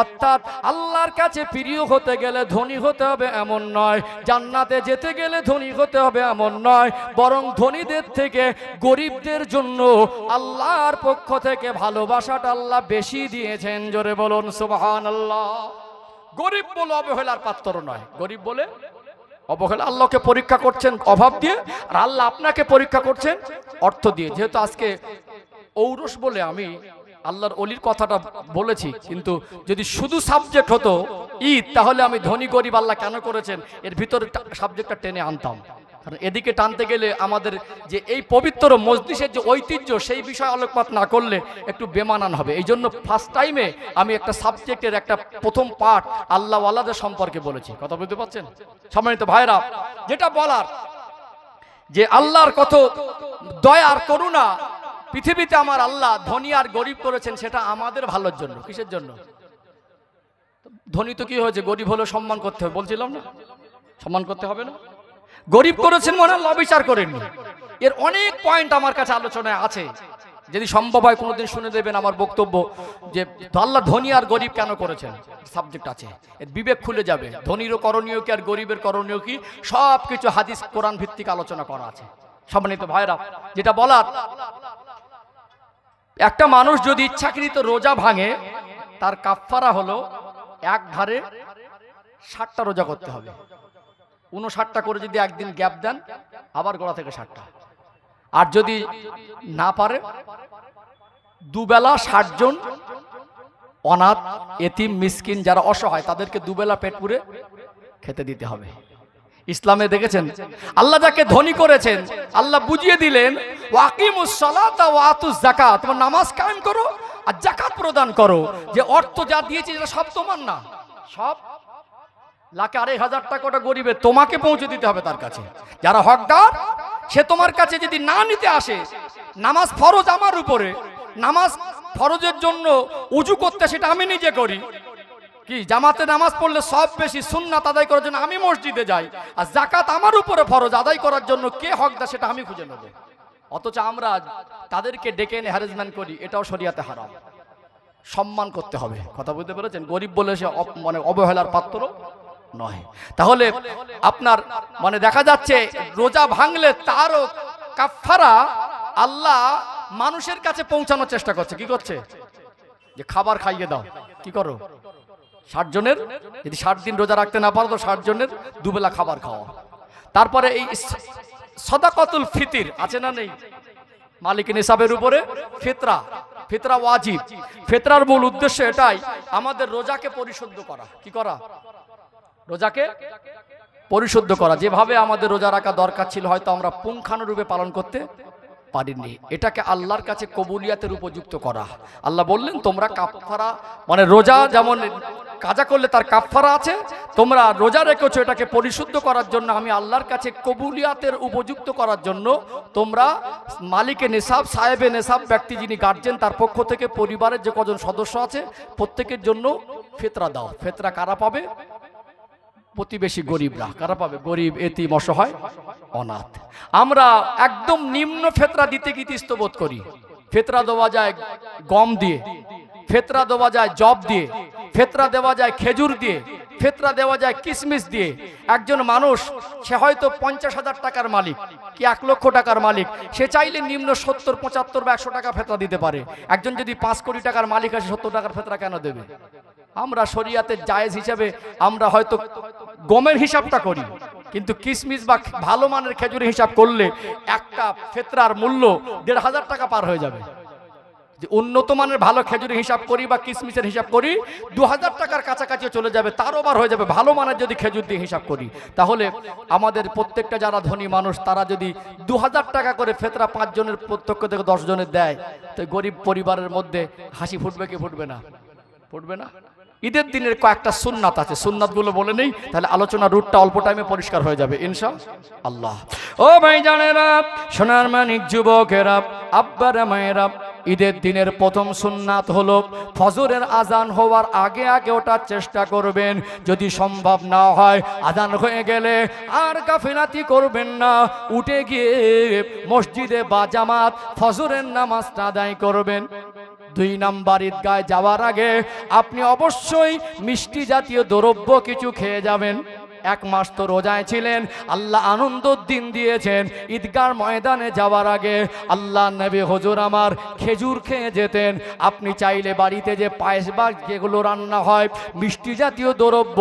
অর্থাৎ আল্লাহর কাছে প্রিয় হতে গেলে ধনী হতে হবে এমন নয়, জান্নাতে যেতে গেলে ধনী হতে হবে এমন নয়, বরং ধনীদের থেকে গরিবদের জন্য আল্লাহর পক্ষ থেকে ভালোবাসাটা আল্লাহ বেশি দিয়েছেন। জোরে বলুন সুবহানাল্লাহ। গরিব বলে অবহেলার পাত্র নয়, গরিব বলে অবহেলা। আল্লাহকে পরীক্ষা করছেন অভাব দিয়ে, আর আল্লাহ আপনাকে পরীক্ষা করছেন অর্থ দিয়ে। যেহেতু আজকে ঔরস বলে আমি আল্লাহর অলির কথাটা বলেছি, কিন্তু যদি শুধু সাবজেক্ট হতো ঈদ তাহলে আমি ধনী গরিব আল্লাহ কেন করেছেন এর ভিতরে সাবজেক্টটা টেনে আনতাম। কারণ এদিকে টানতে গেলে আমাদের যে এই পবিত্র মজলিসের যে ঐতিহ্য সেই বিষয়ে আলোকপাত না করলে একটু বেমানান হবে। এই জন্য ফার্স্ট টাইমে আমি একটা সাবজেক্টের একটা প্রথম পার্ট আল্লাহ ওয়ালাদের সম্পর্কে বলেছি। কথা বুঝতে পারছেন সম্মানিত ভাইরা? যেটা বলার যে আল্লাহর কত দয়া আর করুণা, পৃথিবীতে আমার আল্লাহ ধনী আর গরিব করেছেন সেটা আমাদের ভালোর জন্য। কিসের জন্য? ধনী তো কি হয়েছে, গরিব হলেও সম্মান করতে হবে, বলছিলাম না? সম্মান করতে হবে না? গরিব করেছেন মনে হয় অবিচার করেননি। এর অনেক পয়েন্ট আমার কাছে আলোচনায় আছে, যদি সম্ভব হয় কোনোদিন শুনে দেবেন আমার বক্তব্য যে আল্লাহ ধনী আর গরিব কেন করেছেন। সাবজেক্ট আছে, এর বিবেক খুলে যাবে। ধনীরও করণীয় কি আর গরিবের করণীয় কি, সব কিছু হাদিস কোরআন ভিত্তিক আলোচনা করা আছে। সম্মানিত ভাইরা, যেটা বলার, একটা মানুষ যদি ইচ্ছাকৃত রোজা ভাঙে তার কাফফারা হলো এক ধারে 60টা রোজা করতে হবে। 59টা করে যদি একদিন গ্যাপ দেন আবার গোড়া থেকে 60টা। আর যদি না পারে দুবেলা 60 জন অনাথ এতিম মিসকিন যারা অসহায় তাদেরকে দুবেলা পেট পুরে খেতে দিতে হবে। ইসলামে দেখেছেন আল্লাহ যাকে ধনী করেছেন আল্লাহ বুঝিয়ে দিলেন ওয়াকিমুস সালাতা ওয়া আতুজ যাকাত, তোমরা নামাজ কায়েম করো আর যাকাত প্রদান করো। যে অর্থ যা দিয়েছি এটা সব তোমার না, সব লাখে 2,500 টাকাটা গরিবের তোমাকে পৌঁছে দিতে হবে তার কাছে। যারা হকদার সে তোমার কাছে যদি না নিতে আসে, নামাজ ফরজ আমার উপরে, নামাজ ফরজের জন্য উজু করতে সেটা আমি নিজে করি, কি জামাতে নামাজ পড়লে সব বেশি, সুন্নাত আদায় করার জন্য আমি মসজিদে যাই, আর যাকাত আমার উপরে ফরজ, আদায় করার জন্য কে হকদার সেটা আমি খুঁজে নেব। অথচ আমরা তাদেরকে ডেকে এনে হ্যারাসমেন্ট করি, এটাও শরিয়াতে হারাম। সম্মান করতে হবে, কথা বুঝতে পেরেছেন? গরিব বলে সে মানে অবহেলার পাত্র নয়। তাহলে আপনার মানে দেখা যাচ্ছে রোজা ভাঙলে তারও কাফারা আল্লাহ মানুষের কাছে পৌঁছানোর চেষ্টা করছে। কি করছে? যে খাবার খাইয়ে দাও, কি করো? 60 জনের, যদি 60 দিন রোজা রাখতে না পারো তো 60 জনের দুবেলা খাবার খাওয়া। তারপরে এই সাদাকাতুল ফিতর আছে না নেই? মালিক নিসাবের উপরে ফিতরা, ফিতরা ওয়াজিব। ফিতরার মূল উদ্দেশ্য এটাই, আমাদের রোজাকে পরিশুদ্ধ করা। কি করা? রোজাকে পরিশুদ্ধ করা। যেভাবে আমাদের রোজা রাখা দরকার ছিল হয়তো আমরা পুঙ্খানুরূপে পালন করতে পারিনি, এটাকে আল্লাহর কাছে কবুলিয়াতের উপযুক্ত করা। আল্লাহ বললেন তোমরা কাফারা, মানে রোজা যেমন কাজা করলে তার কাফারা আছে, তোমরা রোজা রেখেছো এটাকে পরিশুদ্ধ করার জন্য, আমি আল্লাহর কাছে কবুলিয়াতের উপযুক্ত করার জন্য তোমরা মালিকে নেশাব, সাহেবে নেশাব ব্যক্তি যিনি গার্জেন তার পক্ষ থেকে পরিবারের যে কজন সদস্য আছে প্রত্যেকের জন্য ফিতরা দাও। ফিতরা কারা পাবে? প্রতিবেশী গরিবরা। কারা পাবে? গরিব, এতিম, অসহায়, অনাথ। আমরা একদম নিম্ন ফিতরা দিতে গিয়ে ইস্তবোধ করি। ফিতরা দেওয়া যায় গম দিয়ে, ফিতরা দেওয়া যায় জব দিয়ে, ফিতরা দেওয়া যায় খেজুর দিয়ে, ফিতরা দেওয়া যায় কিশমিশ দিয়ে। একজন মানুষ সে হয়তো 50,000 টাকার মালিক কি 1 লক্ষ টাকার মালিক, সে চাইলে নিম্ন 70, 75 বা 100 টাকা ফিতরা দিতে পারে। একজন যদি 5 কোটি টাকার মালিক আছে 70 টাকার ফিতরা কেন দেবে? আমরা শরিয়াতের জায়েজ হিসাবে আমরা হয়তো গমের হিসাবটা করি, কিন্তু কিশমিশ বা ভালো মানের খেজুরের হিসাব করলে একটা ফিতরার মূল্য 1,500 টাকা পার হয়ে যাবে। যে উন্নত মানের ভালো খেজুরের হিসাব করি বা কিশমিশের হিসাব করি 2000 টাকার কাছাকাছি চলে যাবে, তারও বার হয়ে যাবে ভালো মানের যদি খেজুর দিয়ে হিসাব করি। তাহলে আমাদের প্রত্যেকটা যারা ধনী মানুষ তারা যদি 2000 টাকা করে ফিতরা 5 জনের প্রত্যক্ষ থেকে 10 জনের দেয়, তো গরিব পরিবারের মধ্যে হাসি ফুটবে কি ফুটবে না? ফুটবে না? ঈদের দিনের কয়েকটা সুন্নাত আছে, সুন্নাতগুলো বলে নেই, তাহলে আলোচনা রুটটা অল্প টাইমে পরিষ্কার হয়ে যাবে ইনশাআল্লাহ। ও ভাইজানেরা, সোনার মানিক যুবকেরা, আব্বারা মায়েরা, ঈদের দিনের প্রথম সুন্নাত হলো ফজরের আজান হওয়ার আগে আগে ওঠার চেষ্টা করবেন। যদি সম্ভব না হয় আজান হয়ে গেলে আর গাফিলাতি করবেন না, উঠে গিয়ে মসজিদে বা জামাত ফজরের নামাজটা আদায় করবেন। 2 নাম্বার, ঈদগায় যাওয়ার আগে আপনি অবশ্যই মিষ্টি জাতীয় দ্রব্য কিছু খেয়ে যাবেন। 1 মাস তো রোজায় ছিলেন, আল্লাহ আনন্দর দিন দিয়েছেন। ঈদগার ময়দানে যাওয়ার আগে আল্লাহ নবী হুজুর আমার খেজুর খেয়ে যেতেন। আপনি চাইলে বাড়িতে যে পায়েস বা যেগুলো রান্না হয় মিষ্টি জাতীয় দ্রব্য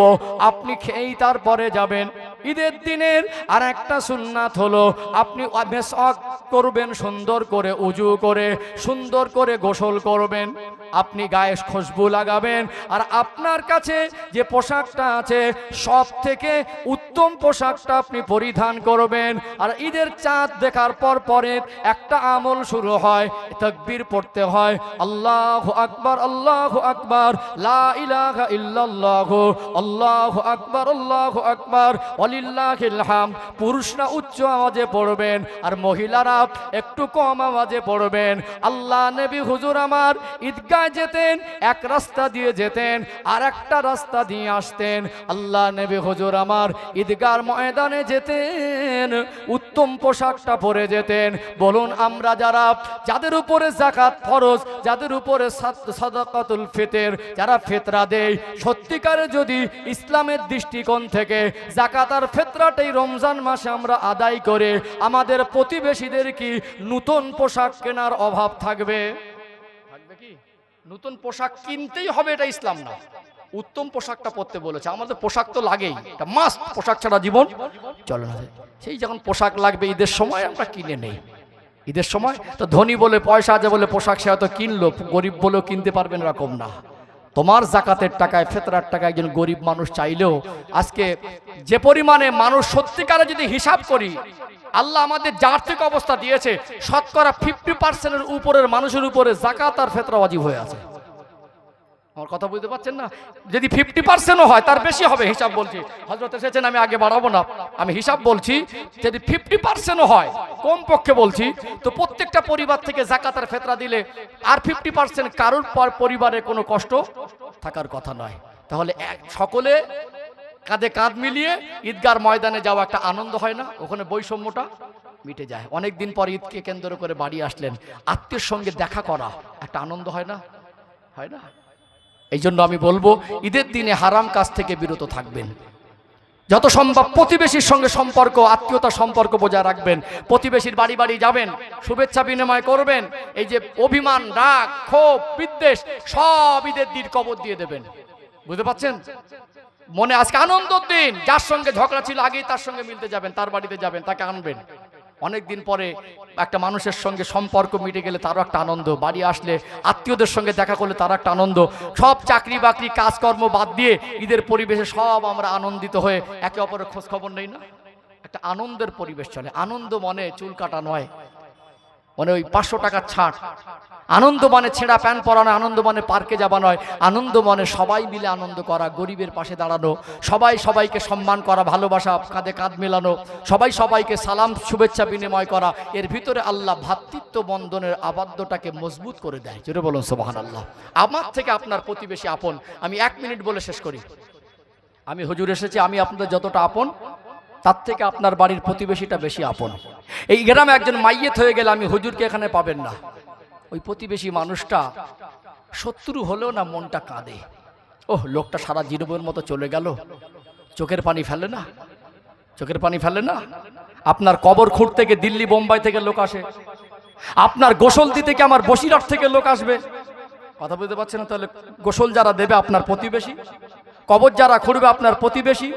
আপনি খেয়েই তারপরে যাবেন। ঈদের দিনের আর একটা সুন্নাত হলো আপনি মেসওয়াক করবেন, সুন্দর করে উজু করে সুন্দর করে গোসল করবেন, আপনি গায়ে খুশবু লাগাবেন, আর আপনার কাছে যে পোশাকটা আছে সব থেকে উত্তম পোশাকটা আপনি পরিধান করবেন। আর ঈদের চাঁদ দেখার পর পরে একটা আমল শুরু হয়, তাকবীর পড়তে হয়, আল্লাহু আকবার, আল্লাহু আকবার, লা ইলাহা ইল্লাল্লাহ, আল্লাহু আকবার, আল্লাহু আকবার, ওয়ালিল্লাহিল হামদ। পুরুষরা উচ্চ আওয়াজে পড়বেন আর মহিলারা একটু কম আওয়াজে পড়বেন। আল্লাহ নবী হুজুর আমার ঈদগায় যেতেন, এক রাস্তা দিয়ে যেতেন আর একটা রাস্তা দিয়ে আসতেন। আল্লাহ নবী হুজুর আমার ঈদগার ময়দানে যেতেন, উত্তম পোশাকটা পরে যেতেন। বলুন আমরা যাদের উপরে যাকাত ফরজ, যাদের উপরে সাদাকাতুল ফিতর, যারা ফিতরা দেয়, সত্যিকারে যদি ইসলামের দৃষ্টিকোণ থেকে যাকাত আর ফিতরাটাই রমজান মাসে আমরা আদায় করে আমাদের প্রতিবেশীদের কি নতুন পোশাক কেনার অভাব থাকবে? থাকবে কি? নতুন পোশাক কিনতেই হবে, এটা ইসলাম না। উত্তম পোশাকটা পরতে বলেছে। আমাদের পোশাক তো লাগেই, এটা মাস্ট, পোশাক ছাড়া জীবন চলে না। সেই যখন পোশাক লাগবে ঈদের সময় আমরা কিনে নেই। ঈদের সময় তো ধনী বলে পয়সা আছে বলে পোশাক সে হয়তো কিনলো, গরিব বলেও কিনতে পারবেন এরকম না। তোমার যাকাতের টাকায় ফিতরার টাকায় একজন গরিব মানুষ চাইলেও আজকে যে পরিমাণে মানুষ সত্যিকারে যদি হিসাব করি, আল্লাহ আমাদের যে আর্থিক অবস্থা দিয়েছে শতকরা 50% উপরের মানুষের উপরে যাকাত আর ফিতরা ওয়াজিব হয়ে আছে। আমার কথা বুঝতে পারছেন না? যদি 50%ও হয় তার বেশি হবে, হিসাব বলছি। হযরত এসেছেন, আমি আগে বাড়াবো না, আমি হিসাব বলছি। যদি 50%ও হয় কম পক্ষে বলছি, তো প্রত্যেকটা পরিবার থেকে যাকাত আর ফিতরা দিলে আর 50% কারোর পরিবারে কোনো কষ্ট থাকার কথা নয়। তাহলে সকলে কাঁধে কাঁধ মিলিয়ে ঈদগার ময়দানে যাওয়া একটা আনন্দ হয় না? ওখানে বৈষম্যটা মিটে যায়। অনেক দিন পর ঈদকে কেন্দ্র করে বাড়ি আসলেন, আত্মীয়র সঙ্গে দেখা করা একটা আনন্দ হয় না? হয় না? এই জন্য আমি বলবো ঈদের দিনে হারাম কাজ থেকে বিরত থাকবেন, যত সম্ভব প্রতিবেশীর সঙ্গে সম্পর্ক, আত্মীয়তা সম্পর্ক বজায় রাখবেন, প্রতিবেশীর বাড়ি বাড়ি যাবেন, শুভেচ্ছা বিনিময় করবেন। এই যে অভিমান, রাগ, ক্ষোভ, বিদ্বেষ সব ঈদের দিন কবর দিয়ে দেবেন। বুঝতে পারছেন? মনে আজকে আনন্দের দিন, যার সঙ্গে ঝগড়া ছিল আগেই তার সঙ্গে মিলতে যাবেন, তার বাড়িতে যাবেন, তাকে আনবেন। অনেক দিন পরে একটা মানুষের সঙ্গে সম্পর্ক মিটে গেলে তারও একটা আনন্দ, বাড়ি আসলে আত্মীয়দের সঙ্গে দেখা করলে তার একটা আনন্দ। সব চাকরি বাকরি কাজকর্ম বাদ দিয়ে ঈদের পরিবেশে সব আমরা আনন্দিত হয়ে একে অপরের খোঁজ খবর নেই না? একটা আনন্দের পরিবেশ চলে। আনন্দ মানে চুল কাটা নয়, মানে ওই 500 টাকার ছাড়। আনন্দ মানে ছেঁড়া প্যান্ট পরানো, আনন্দ মানে পার্কে যাওয়া নয়। আনন্দ মানে সবাই মিলে আনন্দ করা, গরিবের পাশে দাঁড়ানো, সবাই সবাইকে সম্মান করা, ভালোবাসা, কাঁধে কাঁধ মেলানো, সবাই সবাইকে সালাম শুভেচ্ছা বিনিময় করা। এর ভিতরে আল্লাহ ভ্রাতৃত্ব বন্ধনের আবদ্ধটাকে মজবুত করে দেয়। জোরে বলুন সুবহানাল্লাহ। আমার থেকে আপনার প্রতিবেশী আপন। আমি 1 মিনিট বলে শেষ করি। আমি হুজুর এসেছি, আমি আপনাদের যতটা আপন তার থেকে আপনার বাড়ির প্রতিবেশীটা বেশি আপন। এই গ্রামে একজন মাইয়েত হয়ে গেলে আমি হুজুরকে এখানে পাবেন না। ওই প্রতিবেশী মানুষটা শত্রু হলেও না মনটা কাঁদে, ওহ লোকটা সারা জীবনের মতো চলে গেল, চোখের পানি ফেলে না? চোখের পানি ফেলে না? আপনার কবর খুঁড় থেকে দিল্লি বোম্বাই থেকে লোক আসে, আপনার গোসল দিতে কি আমার বসিরহাট থেকে লোক আসবে। কথা বুঝতে পারছেন? তাহলে গোসল যারা দেবে আপনার প্রতিবেশী, কবর যারা খুঁড়বে আপনার প্রতিবেশী,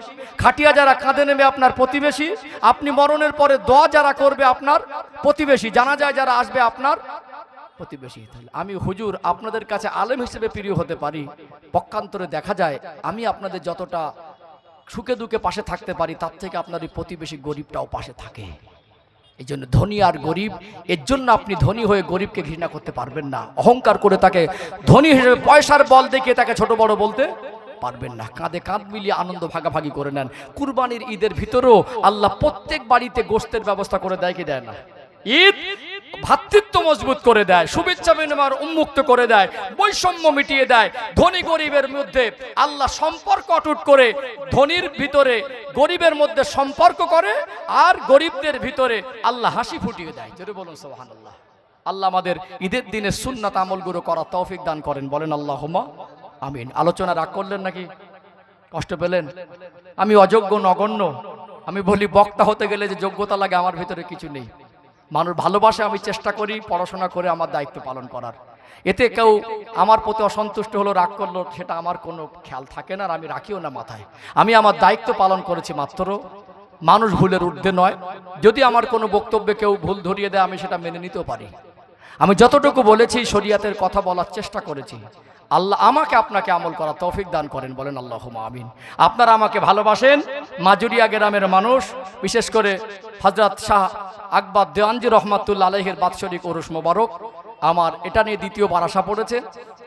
খাটিয়া যারা কাঁধে নেবে আপনার প্রতিবেশী, আপনি মরণের পরে দোয়া যারা করবে আপনার প্রতিবেশী, জানাজায় যারা আসবে আপনার প্রতিবেশী। তাহলে আমি হুজুর আপনাদের কাছে আলেম হিসেবে প্রিয় হতে পারি, পক্ষান্তরে দেখা যায় আমি আপনাদের যতটা সুখে দুঃখে পাশে থাকতে পারি তার থেকে আপনার এই প্রতিবেশী গরিবটাও পাশে থাকে। এই জন্য ধনী আর গরিব, এর জন্য আপনি ধনী হয়ে গরিবকে ঘৃণা করতে পারবেন না, অহংকার করে তাকে ধনী হিসেবে পয়সার বল দেখিয়ে তাকে ছোট বড় বলতে পারবেন না। কাঁধে কাঁধ মিলিয়ে আনন্দ ভাগাভাগি করে নেন। কুরবানির ঈদের ভিতরেও আল্লাহ প্রত্যেক বাড়িতে গোশতের ব্যবস্থা করে দেয় কি দেয় না? ঈদ ভ্রাতৃত্ব মজবুত করে দেয়, শুভেচ্ছা বিনিময় উন্মুক্ত করে দেয়, বৈষম্য মিটিয়ে দেয়। ধনী গরিবের মধ্যে আল্লাহ সম্পর্ক অটুট করে, ধনীর ভিতরে গরিবের মধ্যে সম্পর্ক করে, আর গরিবদের ভিতরে আল্লাহ হাসি ফুটিয়ে দেয়। জোরে বলুন সুবহানাল্লাহ। আল্লাহ আমাদের ঈদের দিনে সুন্নাত আমলগুলো করার তৌফিক দান করেন, বলেন আল্লাহুম্মা আমিন। আলোচনা রাগ করলেন নাকি? কষ্ট পেলেন? আমি অযোগ্য নগণ্য, আমি বলি বক্তা হতে গেলে যে যোগ্যতা লাগে আমার ভিতরে কিছু নেই। মানুষ ভালোবাসে, আমি চেষ্টা করি পড়াশোনা করে আমার দায়িত্ব পালন করার। এতে কেউ আমার প্রতি অসন্তুষ্ট হলো, রাগ করলো, সেটা আমার কোনো খেয়াল থাকে না, আর আমি রাখিও না মাথায়। আমি আমার দায়িত্ব পালন করেছি মাত্র, মানুষ ভুলের ঊর্ধ্বে নয়। যদি আমার কোনো বক্তব্যে কেউ ভুল ধরিয়ে দেয় আমি সেটা মেনে নিতেও পারি। আমি যতটুকু বলেছি শরিয়াতের কথা বলার চেষ্টা করেছি। আল্লাহ আমাকে আপনাকে আমল করা তৌফিক দান করেন, বলেন আল্লাহুম্মা আমিন। আপনারা আমাকে ভালোবাসেন, মাজুরিয়া গ্রামের মানুষ, বিশেষ করে হযরত শাহ আকবর দেওয়ানজি রহমাতুল্লাহ আলাইহির বাৎসরিক উরুস মোবারক। আমার এটা নিয়ে দ্বিতীয়বার আসা পড়েছে।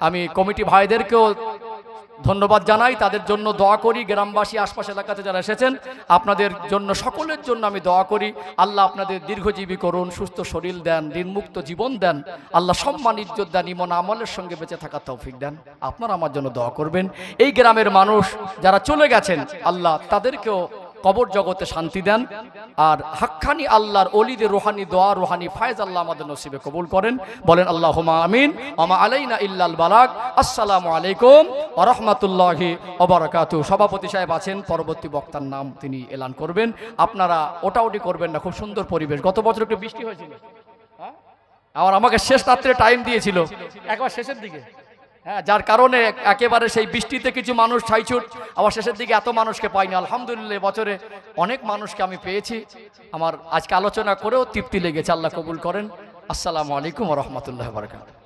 আমি কমিটি ভাইদেরকেও ধন্যবাদ জানাই, তাদের জন্য দোয়া করি। গ্রামবাসী আশপাশ এলাকাতে যারা এসেছেন আপনাদের জন্য, সকলের জন্য আমি দোয়া করি। আল্লাহ আপনাদের দীর্ঘজীবী করুন, সুস্থ শরীর দেন, ঋণমুক্ত জীবন দেন, আল্লাহ সম্মান ইজ্জত দেন, ইমান আমলের সঙ্গে বেঁচে থাকার তৌফিক দেন। আপনারা আমার জন্য দোয়া করবেন। এই গ্রামের মানুষ যারা চলে গেছেন আল্লাহ তাদেরকেও কবর জগতে শান্তি দেন, আর হাক্কানি আল্লাহর ওলিদের রুহানি দোয়া, রুহানি ফায়েজ আল্লাহ আমাদের নসিবে কবুল করেন, বলেন আল্লাহুম্মা আমিন। ওমা আলাইনা ইল্লাল বালাগ। আসসালামু আলাইকুম ওয়া রাহমাতুল্লাহি ওয়া বারাকাতুহু। সভাপতি সাহেব আছেন, পরবর্তী বক্তার নাম তিনি এলান করবেন। আপনারা ওটাওটি করবেন না, খুব সুন্দর পরিবেশ। গত বছর একটু বৃষ্টি হয়েছিল, আমাকে শেষ রাত্রে টাইম দিয়েছিল একবার শেষের দিকে, হ্যাঁ, যার কারণে একেবারে সেই বৃষ্টিতে কিছু মানুষ ছাইছুট, আবার শেষের দিকে এত মানুষকে পাইনি। আলহামদুলিল্লাহ বছরে অনেক মানুষকে আমি পেয়েছি। আমার আজকে আলোচনা করেও তৃপ্তি লেগেছে। আল্লাহ কবুল করেন। আসসালামু আলাইকুম ওয়া রাহমাতুল্লাহি ওয়া বারাকাতুহু।